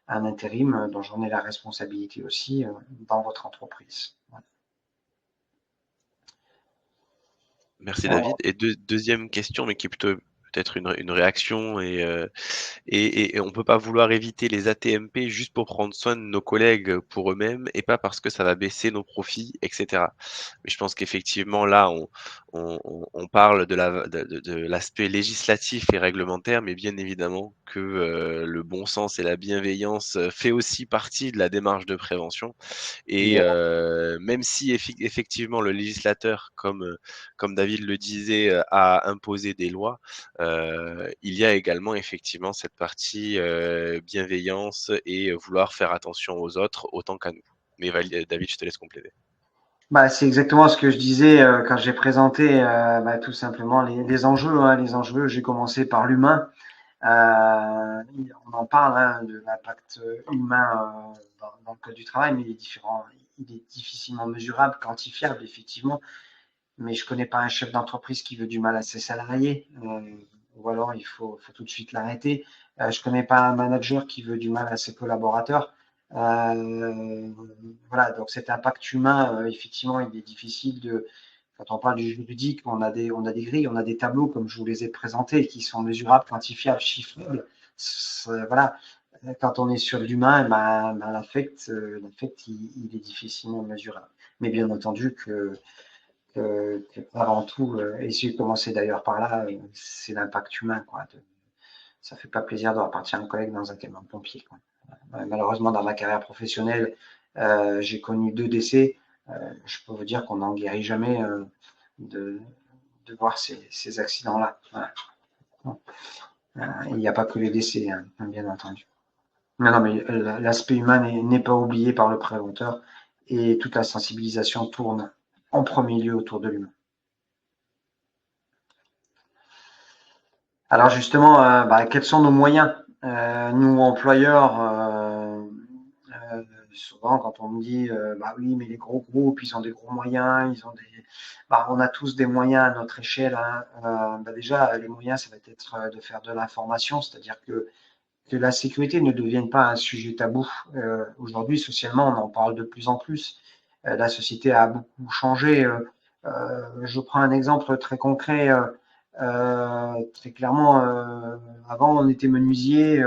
un intérim dont j'en ai la responsabilité aussi dans votre entreprise. Voilà. Merci David. Alors, Et deuxième question, mais qui est plutôt peut-être une réaction et on peut pas vouloir éviter les AT-MP juste pour prendre soin de nos collègues pour eux-mêmes et pas parce que ça va baisser nos profits, et cetera. Mais je pense qu'effectivement là, on parle de l'aspect législatif et réglementaire, mais bien évidemment que, le bon sens et la bienveillance, fait aussi partie de la démarche de prévention et yeah. même si effectivement le législateur, comme David le disait, a imposé des lois, il y a également effectivement cette partie, bienveillance et vouloir faire attention aux autres autant qu'à nous. Mais David, je te laisse compléter. Bah, c'est exactement ce que je disais quand j'ai présenté bah, tout simplement les enjeux. Hein, les enjeux, j'ai commencé par l'humain. On en parle hein, de l'impact humain dans le code du travail, mais il est difficilement mesurable, quantifiable, effectivement. Mais je ne connais pas un chef d'entreprise qui veut du mal à ses salariés, ou alors il faut tout de suite l'arrêter. Je ne connais pas un manager qui veut du mal à ses collaborateurs. Voilà, donc cet impact humain, effectivement, il est difficile de. Quand on parle du juridique, on a des grilles, on a des tableaux, comme je vous les ai présentés, qui sont mesurables, quantifiables, chiffrables. Voilà. Quand on est sur l'humain, ben, l'affect, il est difficilement mesurable. Mais bien entendu avant tout, et j'ai commencé d'ailleurs par là, c'est l'impact humain. Quoi, ça fait pas plaisir de repartir un collègue dans un camion de pompier. Quoi. Malheureusement, dans ma carrière professionnelle, j'ai connu 2 décès. Je peux vous dire qu'on n'en guérit jamais de, de voir ces accidents-là. Voilà. Il n'y a pas que les décès, hein, bien entendu. Non, non, mais l'aspect humain n'est pas oublié par le préventeur et toute la sensibilisation tourne en premier lieu autour de l'humain. Alors justement, bah, quels sont nos moyens? Nous, employeurs, souvent quand on me dit, bah oui, mais les gros groupes, ils ont des gros moyens, bah, on a tous des moyens à notre échelle. Hein. Bah, déjà, les moyens, ça va être de faire de l'information, c'est-à-dire que la sécurité ne devienne pas un sujet tabou. Aujourd'hui, socialement, on en parle de plus en plus. La société a beaucoup changé. Je prends un exemple très concret. Très clairement, avant, on était menuisier,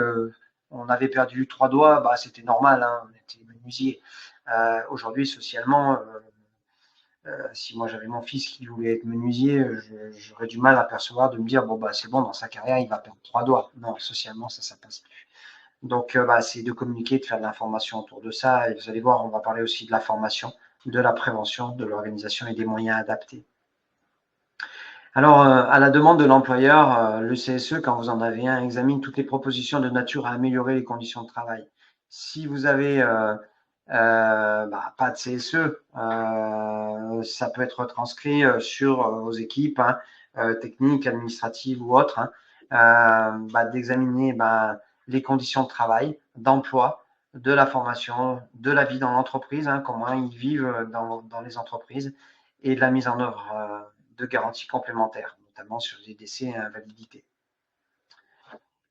on avait perdu 3 doigts, bah, c'était normal, hein, on était menuisier. Aujourd'hui, socialement, si moi j'avais mon fils qui voulait être menuisier, j'aurais du mal à percevoir de me dire, bon, bah, c'est bon, dans sa carrière, il va perdre 3 doigts. Non, socialement, ça passe plus. Donc, bah, c'est de communiquer, de faire de l'information autour de ça. Et vous allez voir, on va parler aussi de la formation, de la prévention, de l'organisation et des moyens adaptés. Alors, à la demande de l'employeur, le CSE, quand vous en avez un, examine toutes les propositions de nature à améliorer les conditions de travail. Si vous avez bah, pas de CSE, ça peut être transcrit sur vos équipes hein, techniques, administratives ou autres, hein, bah, d'examiner bah, les conditions de travail, d'emploi, de la formation, de la vie dans l'entreprise, hein, comment ils vivent dans les entreprises et de la mise en œuvre de garanties complémentaires, notamment sur les décès et invalidités.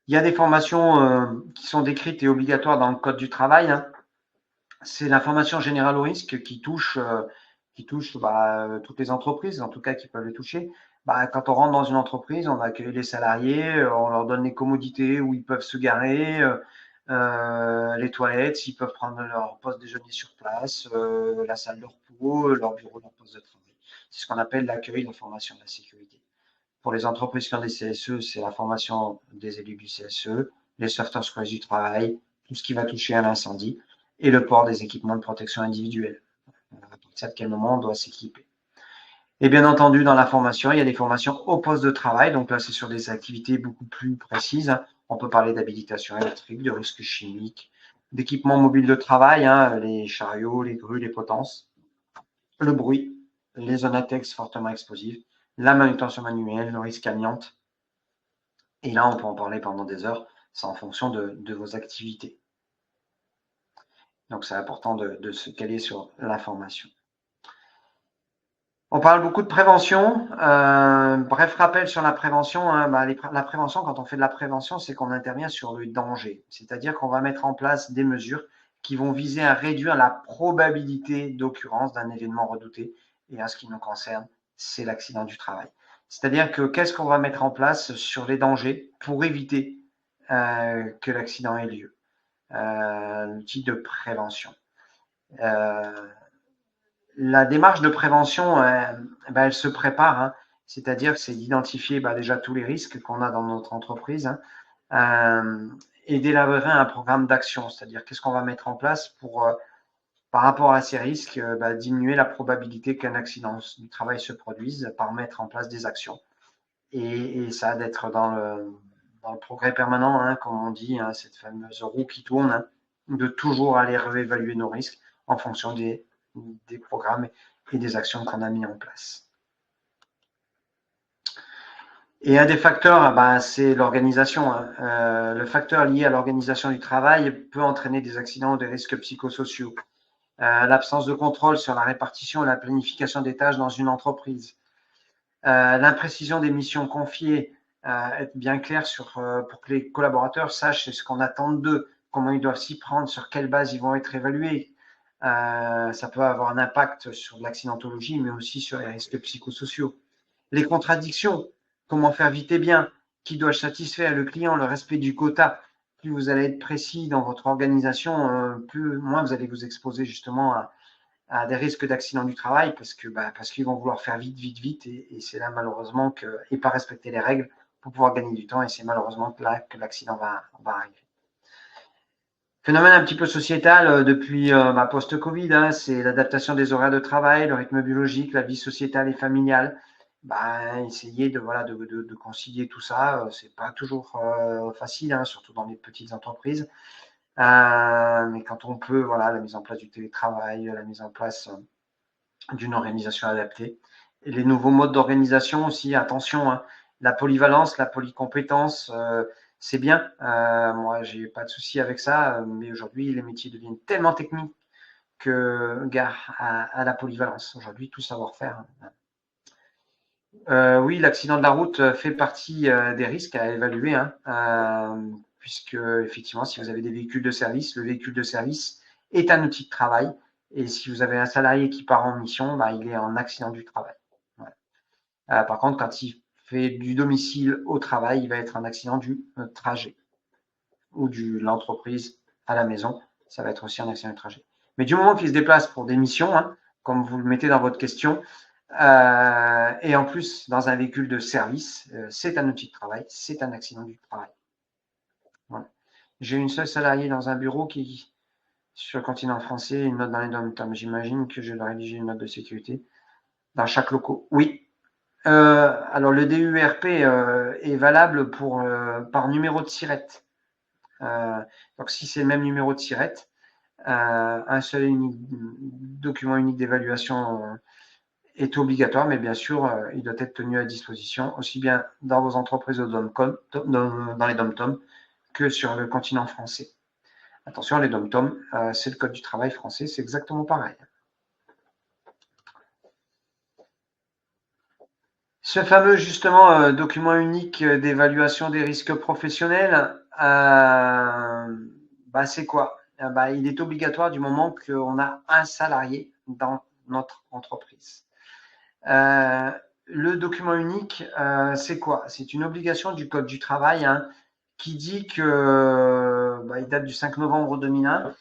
Il y a des formations qui sont décrites et obligatoires dans le Code du travail. Hein. c'est l'information générale au risque qui touche toutes les entreprises, en tout cas qui peuvent les toucher. Quand on rentre dans une entreprise, on accueille les salariés, on leur donne les commodités où ils peuvent se garer, les toilettes, s'ils peuvent prendre leur poste déjeuner sur place, la salle de repos, leur bureau, leur poste de travail. C'est ce qu'on appelle l'accueil, l'information de la sécurité. Pour les entreprises qui ont des CSE, c'est la formation des élus du CSE, les sauveteurs scolaires du travail, tout ce qui va toucher à l'incendie et le port des équipements de protection individuelle. À partir de quel moment on doit s'équiper. Et bien entendu, dans la formation, il y a des formations au poste de travail. Donc là, c'est sur des activités beaucoup plus précises. On peut parler d'habilitation électrique, de risques chimiques, d'équipements mobiles de travail, les chariots, les grues, les potences, le bruit, les zones à texte fortement explosives, la manutention manuelle, le risque amiante. Et là, on peut en parler pendant des heures, c'est en fonction de vos activités. Donc, c'est important de se caler sur l'information. On parle beaucoup de prévention. Bref rappel sur la prévention. La prévention, quand on fait de la prévention, c'est qu'on intervient sur le danger. C'est-à-dire qu'on va mettre en place des mesures qui vont viser à réduire la probabilité d'occurrence d'un événement redouté. Et en ce qui nous concerne, c'est l'accident du travail. C'est-à-dire que qu'est-ce qu'on va mettre en place sur les dangers pour éviter que l'accident ait lieu. L'outil de prévention. La démarche de prévention, elle se prépare. C'est-à-dire que c'est d'identifier déjà tous les risques qu'on a dans notre entreprise et d'élaborer un programme d'action. C'est-à-dire qu'est-ce qu'on va mettre en place pour, par rapport à ces risques, diminuer la probabilité qu'un accident du travail se produise par mettre en place des actions. Et ça d'être dans le progrès permanent, comme on dit, cette fameuse roue qui tourne, de toujours aller réévaluer nos risques en fonction des programmes et des actions qu'on a mis en place. Et un des facteurs, c'est l'organisation. Le facteur lié à l'organisation du travail peut entraîner des accidents ou des risques psychosociaux. L'absence de contrôle sur la répartition et la planification des tâches dans une entreprise. L'imprécision des missions confiées, être bien clair pour que les collaborateurs sachent ce qu'on attend d'eux, comment ils doivent s'y prendre, sur quelle base ils vont être évalués. Ça peut avoir un impact sur l'accidentologie, mais aussi sur les risques psychosociaux. Les contradictions, comment faire vite et bien, qui doit satisfaire le client, le respect du quota. Plus vous allez être précis dans votre organisation, moins vous allez vous exposer justement à des risques d'accident du travail parce qu'ils vont vouloir faire vite et c'est là malheureusement et pas respecter les règles pour pouvoir gagner du temps et c'est malheureusement là que l'accident va arriver. Phénomène un petit peu sociétal depuis post-Covid, c'est l'adaptation des horaires de travail, le rythme biologique, la vie sociétale et familiale. Essayer de concilier tout ça, c'est pas toujours facile, surtout dans les petites entreprises. Mais quand on peut, la mise en place du télétravail, la mise en place d'une organisation adaptée. Et les nouveaux modes d'organisation aussi, attention, la polyvalence, la polycompétence, c'est bien. Moi, j'ai pas de souci avec ça, mais aujourd'hui, les métiers deviennent tellement techniques que gare à la polyvalence. Aujourd'hui, tout savoir-faire. Oui, l'accident de la route fait partie des risques à évaluer, puisque effectivement, si vous avez des véhicules de service, le véhicule de service est un outil de travail. Et si vous avez un salarié qui part en mission, il est en accident du travail. Ouais. Par contre, quand il fait du domicile au travail, il va être un accident du trajet ou de l'entreprise à la maison. Ça va être aussi un accident du trajet. Mais du moment qu'il se déplace pour des missions, comme vous le mettez dans votre question, et en plus dans un véhicule de service, c'est un outil de travail, c'est un accident du travail. Voilà. J'ai une seule salariée dans un bureau qui, sur le continent français, une note dans les dom-toms. J'imagine que je dois rédiger une note de sécurité dans chaque locaux. Oui. Alors le DURP est valable par numéro de SIRET. Donc si c'est le même numéro de SIRET, un seul document unique d'évaluation est obligatoire, mais bien sûr, il doit être tenu à disposition, aussi bien dans vos entreprises dans les dom-toms que sur le continent français. Attention, les dom-toms, c'est le code du travail français, c'est exactement pareil. Ce fameux, justement, document unique d'évaluation des risques professionnels, c'est quoi? il est obligatoire du moment qu'on a un salarié dans notre entreprise. Le document unique, c'est quoi? C'est une obligation du Code du travail qui dit que, il date du 5 novembre 2001,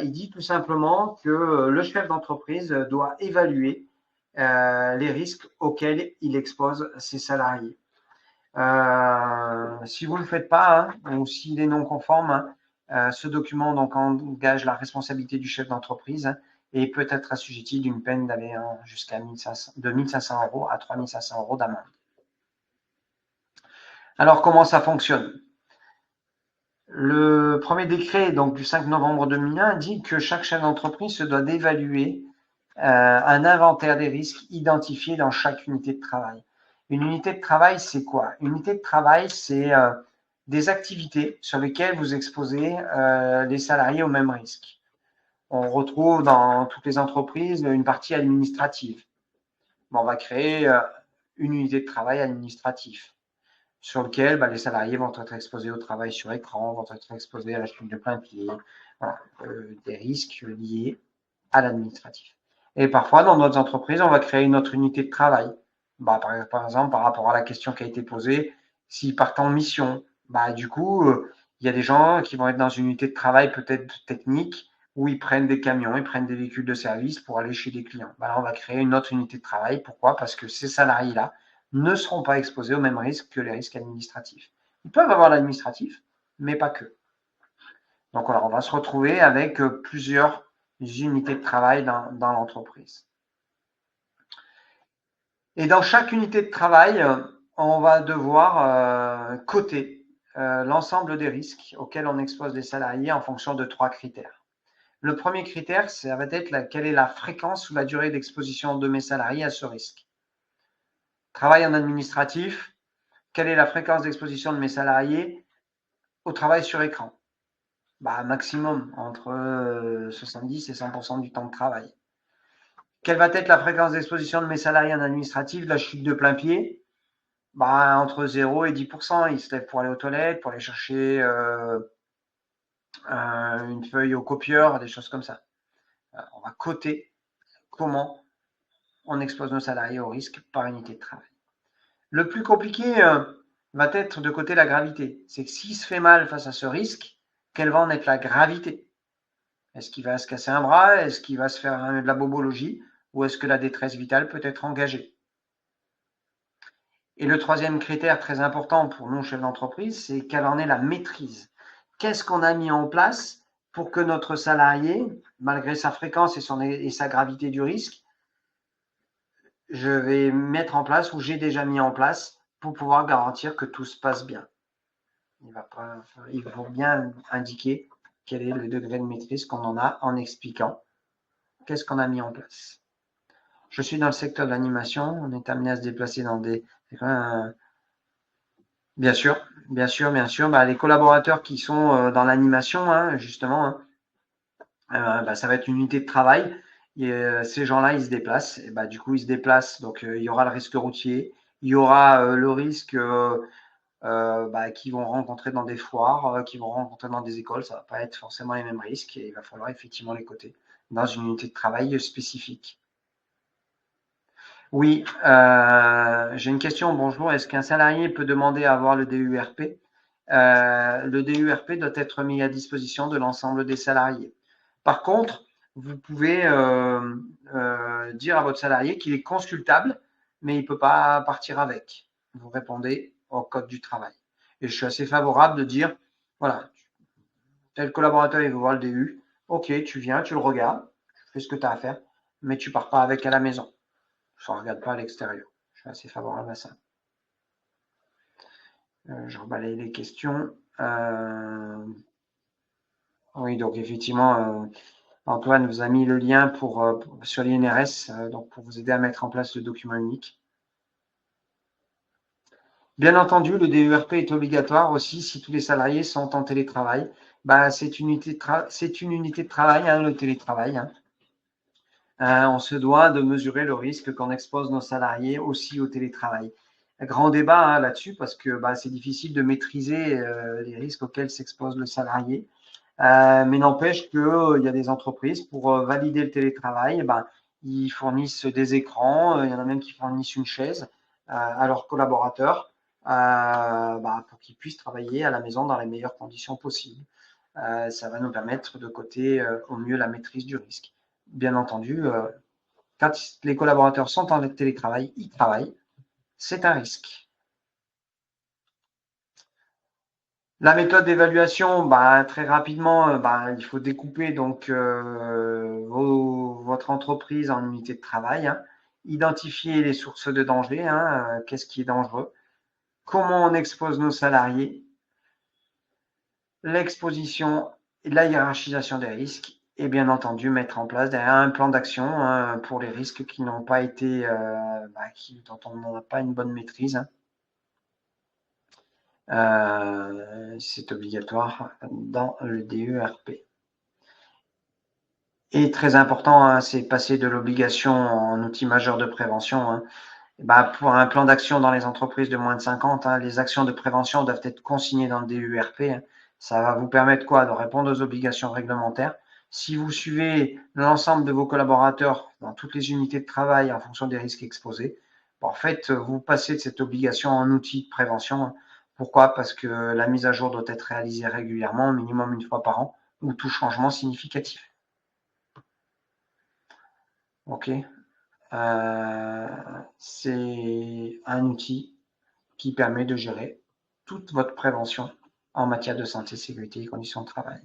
il dit tout simplement que le chef d'entreprise doit évaluer les risques auxquels il expose ses salariés. Si vous ne le faites pas, ou s'il est non conforme, ce document donc engage la responsabilité du chef d'entreprise et peut être assujetti d'une peine d'aller jusqu'à 2 500 € à 3 500 € d'amende. Alors, comment ça fonctionne? Le premier décret donc, du 5 novembre 2001 dit que chaque chef d'entreprise se doit d'évaluer un inventaire des risques identifiés dans chaque unité de travail. Une unité de travail, c'est quoi? Une unité de travail, c'est des activités sur lesquelles vous exposez les salariés au même risque. On retrouve dans toutes les entreprises une partie administrative. On va créer une unité de travail administratif sur lequel les salariés vont être exposés au travail sur écran, vont être exposés à la chute de plein pied, voilà, des risques liés à l'administratif. Et parfois, dans d'autres entreprises, on va créer une autre unité de travail. Par exemple, par rapport à la question qui a été posée, s'ils partent en mission, du coup, il y a des gens qui vont être dans une unité de travail peut-être technique où ils prennent des camions, ils prennent des véhicules de service pour aller chez des clients. Là, on va créer une autre unité de travail. Pourquoi? Parce que ces salariés-là ne seront pas exposés aux mêmes risques que les risques administratifs. Ils peuvent avoir l'administratif, mais pas que. Donc, on va se retrouver avec plusieurs unités de travail dans l'entreprise. Et dans chaque unité de travail, on va devoir coter l'ensemble des risques auxquels on expose les salariés en fonction de 3 critères. Le premier critère, ça va être quelle est la fréquence ou la durée d'exposition de mes salariés à ce risque. Travail en administratif, quelle est la fréquence d'exposition de mes salariés au travail sur écran? Maximum entre 70 et 100% du temps de travail. Quelle va être la fréquence d'exposition de mes salariés en administratif, la chute de plein pied? Entre 0 et 10%. Ils se lèvent pour aller aux toilettes, pour aller chercher une feuille au copieur, des choses comme ça. On va coter comment on expose nos salariés au risque par unité de travail. Le plus compliqué va être de coter la gravité. C'est que s'il se fait mal face à ce risque, quelle va en être la gravité? Est-ce qu'il va se casser un bras? Est-ce qu'il va se faire de la bobologie? Ou est-ce que la détresse vitale peut être engagée? Et le troisième critère très important pour nous, chefs d'entreprise, c'est quelle en est la maîtrise. Qu'est-ce qu'on a mis en place pour que notre salarié, malgré sa fréquence et sa gravité du risque, je vais mettre en place ou j'ai déjà mis en place pour pouvoir garantir que tout se passe bien. Il faut bien indiquer quel est le degré de maîtrise qu'on en a en expliquant qu'est-ce qu'on a mis en place. Je suis dans le secteur de l'animation, on est amené à se déplacer dans des... Bien sûr. Les collaborateurs qui sont dans l'animation, justement, ça va être une unité de travail. Et ces gens-là, ils se déplacent. Et du coup, ils se déplacent. Donc, il y aura le risque routier. Il y aura le risque qu'ils vont rencontrer dans des foires, qu'ils vont rencontrer dans des écoles. Ça ne va pas être forcément les mêmes risques. Et il va falloir effectivement les coter dans une unité de travail spécifique. Oui, j'ai une question. Bonjour. Est-ce qu'un salarié peut demander à avoir le DURP? Le DURP doit être mis à disposition de l'ensemble des salariés. Par contre, vous pouvez dire à votre salarié qu'il est consultable, mais il ne peut pas partir avec. Vous répondez au code du travail. Et je suis assez favorable de dire, voilà, tel collaborateur, il veut voir le DU. Ok, tu viens, tu le regardes, tu fais ce que tu as à faire, mais tu ne pars pas avec à la maison. Ça ne regarde pas à l'extérieur. Je suis assez favorable à ça. Je rebalaye les questions. Oui, donc effectivement, Antoine vous a mis le lien sur l'INRS donc pour vous aider à mettre en place le document unique. Bien entendu, le DURP est obligatoire aussi si tous les salariés sont en télétravail. C'est une unité de travail, le télétravail. On se doit de mesurer le risque qu'on expose nos salariés aussi au télétravail. Grand débat là-dessus parce que c'est difficile de maîtriser les risques auxquels s'expose le salarié. Mais n'empêche qu'il y a des entreprises, pour valider le télétravail, ben, ils fournissent des écrans, il y en a même qui fournissent une chaise à leurs collaborateurs pour qu'ils puissent travailler à la maison dans les meilleures conditions possibles. Ça va nous permettre de coter au mieux la maîtrise du risque. Bien entendu, quand les collaborateurs sont en télétravail, ils travaillent, c'est un risque. La méthode d'évaluation, très rapidement, il faut découper donc votre entreprise en unités de travail, hein. Identifier les sources de danger, hein, qu'est-ce qui est dangereux, comment on expose nos salariés, l'exposition et la hiérarchisation des risques, et bien entendu mettre en place derrière un plan d'action hein, pour les risques qui n'ont pas été, dont on n'a pas une bonne maîtrise, hein. C'est obligatoire dans le DERP. Et très important, hein, c'est passer de l'obligation en outil majeur de prévention, hein. Pour un plan d'action dans les entreprises de moins de 50, hein, les actions de prévention doivent être consignées dans le DURP, hein. Ça va vous permettre quoi? De répondre aux obligations réglementaires. Si vous suivez l'ensemble de vos collaborateurs dans toutes les unités de travail en fonction des risques exposés, en fait, vous passez de cette obligation en outil de prévention, hein. Pourquoi? Parce que la mise à jour doit être réalisée régulièrement, minimum une fois par an, ou tout changement significatif. OK? C'est un outil qui permet de gérer toute votre prévention en matière de santé, sécurité et conditions de travail.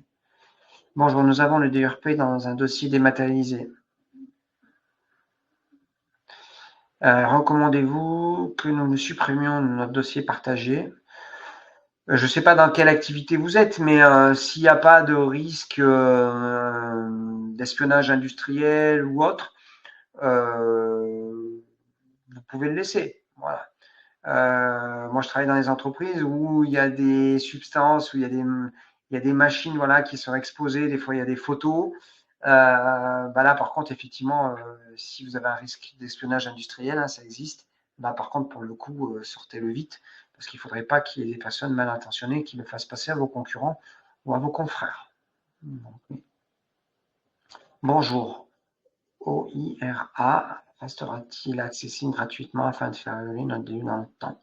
Bonjour, nous avons le DURP dans un dossier dématérialisé. Recommandez-vous que nous le supprimions de notre dossier partagé? Je ne sais pas dans quelle activité vous êtes, mais s'il n'y a pas de risque d'espionnage industriel ou autre, vous pouvez le laisser. Voilà. Moi, je travaille dans des entreprises où il y a des substances, où il y a des machines voilà, qui sont exposées. Des fois, il y a des photos. Là, par contre, effectivement, si vous avez un risque d'espionnage industriel, hein, ça existe. Par contre, pour le coup, sortez-le vite, parce qu'il ne faudrait pas qu'il y ait des personnes mal intentionnées qui le fassent passer à vos concurrents ou à vos confrères. Bonjour. OIRA restera-t-il accessible gratuitement afin de faire évoluer notre DU dans le temps?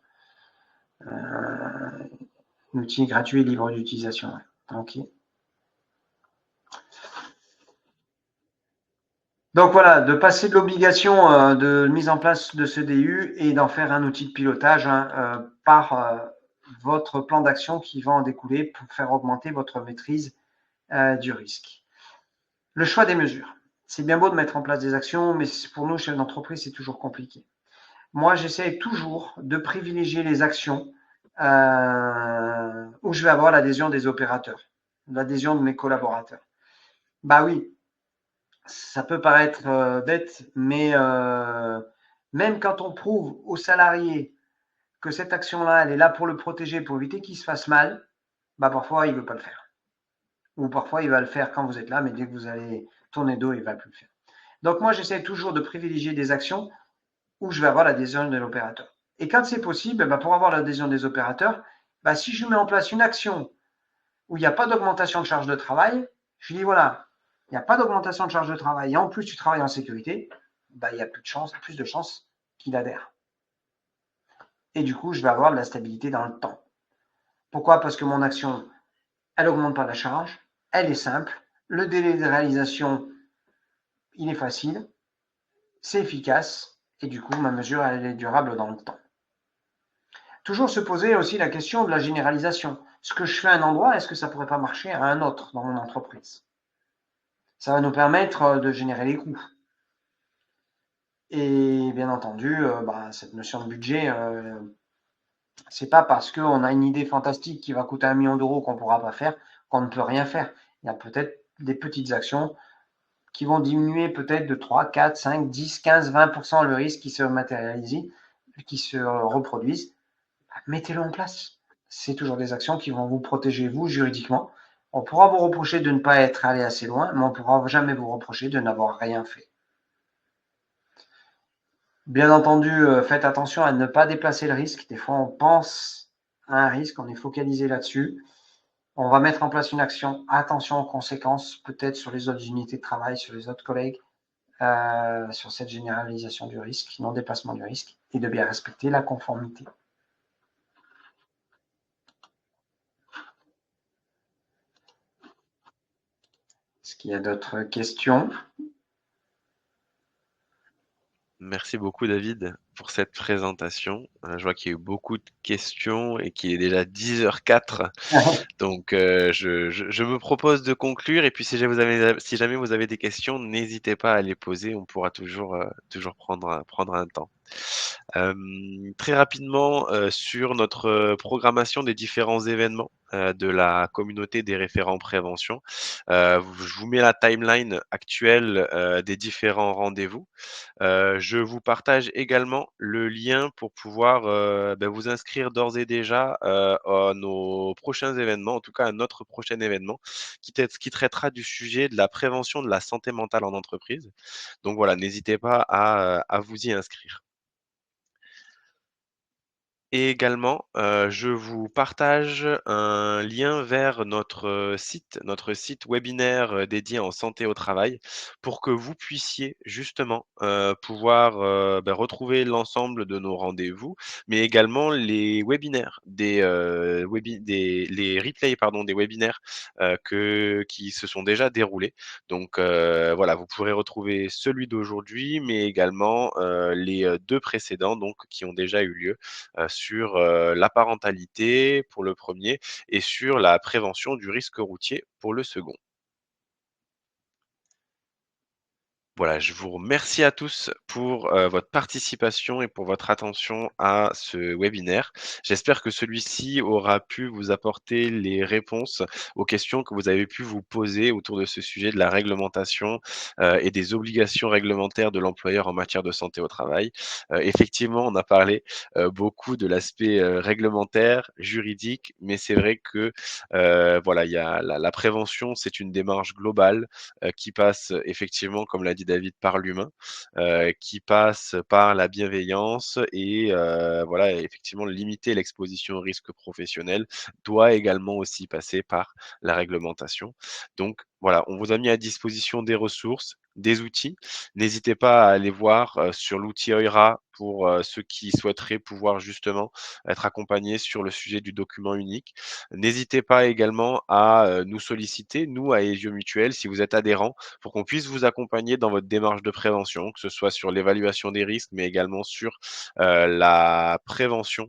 L'outil est gratuit et libre d'utilisation. Ouais. OK. Donc voilà, de passer de l'obligation de mise en place de ce DU et d'en faire un outil de pilotage hein, par votre plan d'action qui va en découler pour faire augmenter votre maîtrise du risque. Le choix des mesures. C'est bien beau de mettre en place des actions, mais pour nous, chefs d'entreprise, c'est toujours compliqué. Moi, j'essaie toujours de privilégier les actions où je vais avoir l'adhésion des opérateurs, l'adhésion de mes collaborateurs. Oui, ça peut paraître bête, mais même quand on prouve aux salariés que cette action-là, elle est là pour le protéger, pour éviter qu'il se fasse mal, parfois, il ne veut pas le faire. Ou parfois, il va le faire quand vous êtes là, mais dès que vous allez tourner dos, il ne va plus le faire. Donc, moi, j'essaie toujours de privilégier des actions où je vais avoir l'adhésion de l'opérateur. Et quand c'est possible, pour avoir l'adhésion des opérateurs, si je mets en place une action où il n'y a pas d'augmentation de charge de travail, je dis voilà, il n'y a pas d'augmentation de charge de travail et en plus tu travailles en sécurité, il y a plus de chances qu'il adhère. Et du coup, je vais avoir de la stabilité dans le temps. Pourquoi? Parce que mon action, elle n'augmente pas la charge, elle est simple, le délai de réalisation, il est facile, c'est efficace et du coup, ma mesure, elle est durable dans le temps. Toujours se poser aussi la question de la généralisation. Ce que je fais à un endroit, est-ce que ça ne pourrait pas marcher à un autre dans mon entreprise? Ça va nous permettre de générer les coûts. Et bien entendu, cette notion de budget, c'est pas parce qu'on a une idée fantastique qui va coûter 1 million d'euros qu'on ne pourra pas faire, qu'on ne peut rien faire. Il y a peut-être des petites actions qui vont diminuer peut-être de 3, 4, 5, 10, 15, 20% le risque qui se matérialise, qui se reproduisent. Mettez-le en place. C'est toujours des actions qui vont vous protéger, vous, juridiquement. On pourra vous reprocher de ne pas être allé assez loin, mais on ne pourra jamais vous reprocher de n'avoir rien fait. Bien entendu, faites attention à ne pas déplacer le risque. Des fois, on pense à un risque, on est focalisé là-dessus. On va mettre en place une action. Attention aux conséquences, peut-être sur les autres unités de travail, sur les autres collègues, sur cette généralisation du risque, non-dépassement du risque, et de bien respecter la conformité. Est-ce qu'il y a d'autres questions? Merci beaucoup David pour cette présentation. Je vois qu'il y a eu beaucoup de questions et qu'il est déjà 10h04. Donc je me propose de conclure et puis si jamais vous avez des questions, n'hésitez pas à les poser. On pourra toujours prendre un temps. Très rapidement, sur notre programmation des différents événements, de la communauté des référents prévention. Je vous mets la timeline actuelle, des différents rendez-vous. Je vous partage également le lien pour pouvoir, vous inscrire d'ores et déjà, à nos prochains événements, en tout cas à notre prochain événement qui traitera du sujet de la prévention de la santé mentale en entreprise. Donc voilà, n'hésitez pas à vous y inscrire. Et également, je vous partage un lien vers notre site webinaire, dédié en santé au travail pour que vous puissiez justement, pouvoir, retrouver l'ensemble de nos rendez-vous, mais également les webinaires les replays pardon, des webinaires, qui se sont déjà déroulés. Donc, voilà, vous pourrez retrouver celui d'aujourd'hui, mais également, les, 2 précédents donc qui ont déjà eu lieu sur la parentalité pour le premier et sur la prévention du risque routier pour le second. Voilà, je vous remercie à tous pour, votre participation et pour votre attention à ce webinaire. J'espère que celui-ci aura pu vous apporter les réponses aux questions que vous avez pu vous poser autour de ce sujet de la réglementation, et des obligations réglementaires de l'employeur en matière de santé au travail. Effectivement, on a parlé, beaucoup de l'aspect, réglementaire, juridique, mais c'est vrai que, voilà, il y a la prévention, c'est une démarche globale qui passe effectivement, comme l'a dit David, par l'humain, qui passe par la bienveillance et voilà, effectivement, limiter l'exposition au risque professionnel doit également aussi passer par la réglementation. Donc voilà, on vous a mis à disposition des ressources, des outils. N'hésitez pas à aller voir sur l'outil EURA pour ceux qui souhaiteraient pouvoir justement être accompagnés sur le sujet du document unique. N'hésitez pas également à nous solliciter, nous, à Aegio Mutuel, si vous êtes adhérent, pour qu'on puisse vous accompagner dans votre démarche de prévention, que ce soit sur l'évaluation des risques, mais également sur la prévention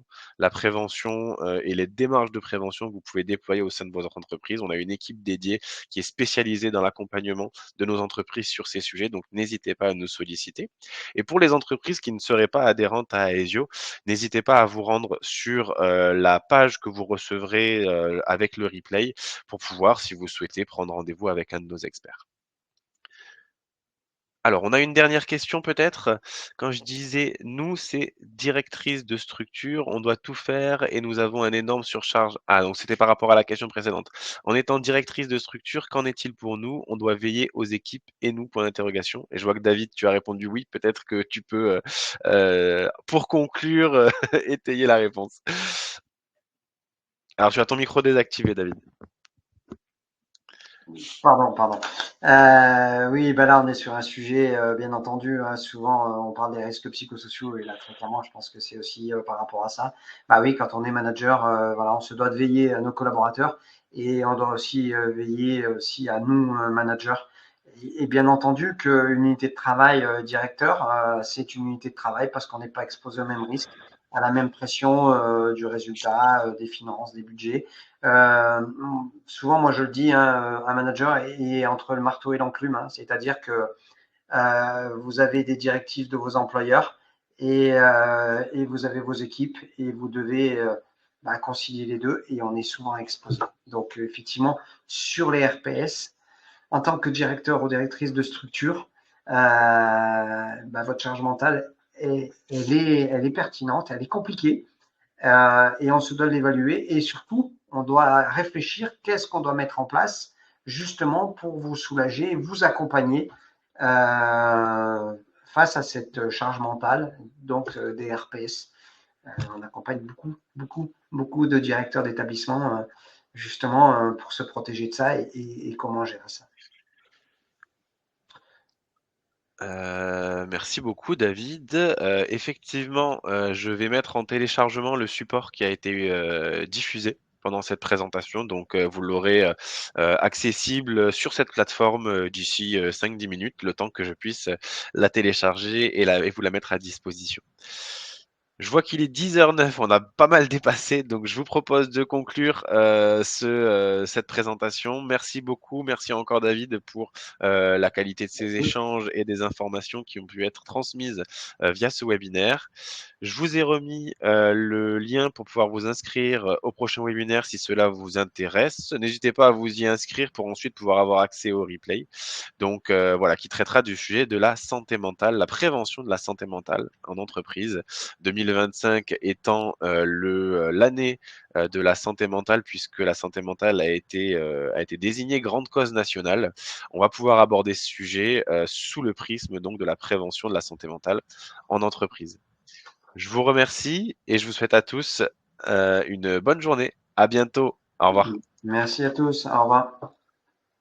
et les démarches de prévention que vous pouvez déployer au sein de votre entreprise. On a une équipe dédiée qui est spécialisée dans l'accompagnement de nos entreprises sur ces sujets, donc n'hésitez pas à nous solliciter. Et pour les entreprises qui ne seraient pas adhérentes à Aesio, n'hésitez pas à vous rendre sur la page que vous recevrez avec le replay pour pouvoir, si vous souhaitez, prendre rendez-vous avec un de nos experts. Alors, on a une dernière question peut-être. Quand je disais nous, c'est directrice de structure, on doit tout faire et nous avons un énorme surcharge. Ah, donc c'était par rapport à la question précédente. En étant directrice de structure, qu'en est-il pour nous? On doit veiller aux équipes et nous, point d'interrogation. Et je vois que David, tu as répondu oui. Peut-être que tu peux, pour conclure, étayer la réponse. Alors, tu as ton micro désactivé, David. Pardon. Oui, ben là, on est sur un sujet, bien entendu, hein, souvent, on parle des risques psychosociaux et là, très clairement, je pense que c'est aussi par rapport à ça. Bah oui, quand on est manager, voilà, on se doit de veiller à nos collaborateurs et on doit aussi veiller aussi à nous, managers. Et bien entendu qu'une unité de travail, directeur, c'est une unité de travail parce qu'on n'est pas exposé au même risque, à la même pression du résultat, des finances, des budgets. Euh, Souvent, moi je le dis, hein, un manager est entre le marteau et l'enclume, hein, c'est-à-dire que vous avez des directives de vos employeurs et vous avez vos équipes et vous devez concilier les deux et on est souvent exposé. Donc effectivement, sur les RPS, en tant que directeur ou directrice de structure, votre charge mentale, elle est pertinente, elle est compliquée, et on se doit l'évaluer et surtout, on doit réfléchir qu'est-ce qu'on doit mettre en place justement pour vous soulager et vous accompagner face à cette charge mentale, donc des RPS. On accompagne beaucoup de directeurs d'établissements justement, pour se protéger de ça et comment gérer ça? Merci beaucoup David. Effectivement, je vais mettre en téléchargement le support qui a été, diffusé pendant cette présentation. Donc, vous l'aurez, accessible sur cette plateforme, d'ici, 5-10 minutes, le temps que je puisse, la télécharger et vous la mettre à disposition. Je vois qu'il est 10h09, on a pas mal dépassé, donc je vous propose de conclure, cette présentation. Merci beaucoup, merci encore David pour, la qualité de ces Merci. échanges et des informations qui ont pu être transmises, via ce webinaire. Je vous ai remis, le lien pour pouvoir vous inscrire, au prochain webinaire si cela vous intéresse. N'hésitez pas à vous y inscrire pour ensuite pouvoir avoir accès au replay. Donc, voilà, qui traitera du sujet de la santé mentale, la prévention de la santé mentale en entreprise. 2025 étant, l'année, de la santé mentale puisque la santé mentale a été désignée grande cause nationale. On va pouvoir aborder ce sujet, sous le prisme donc de la prévention de la santé mentale en entreprise. Je vous remercie et je vous souhaite à tous, une bonne journée. À bientôt. Au revoir. Merci à tous. Au revoir.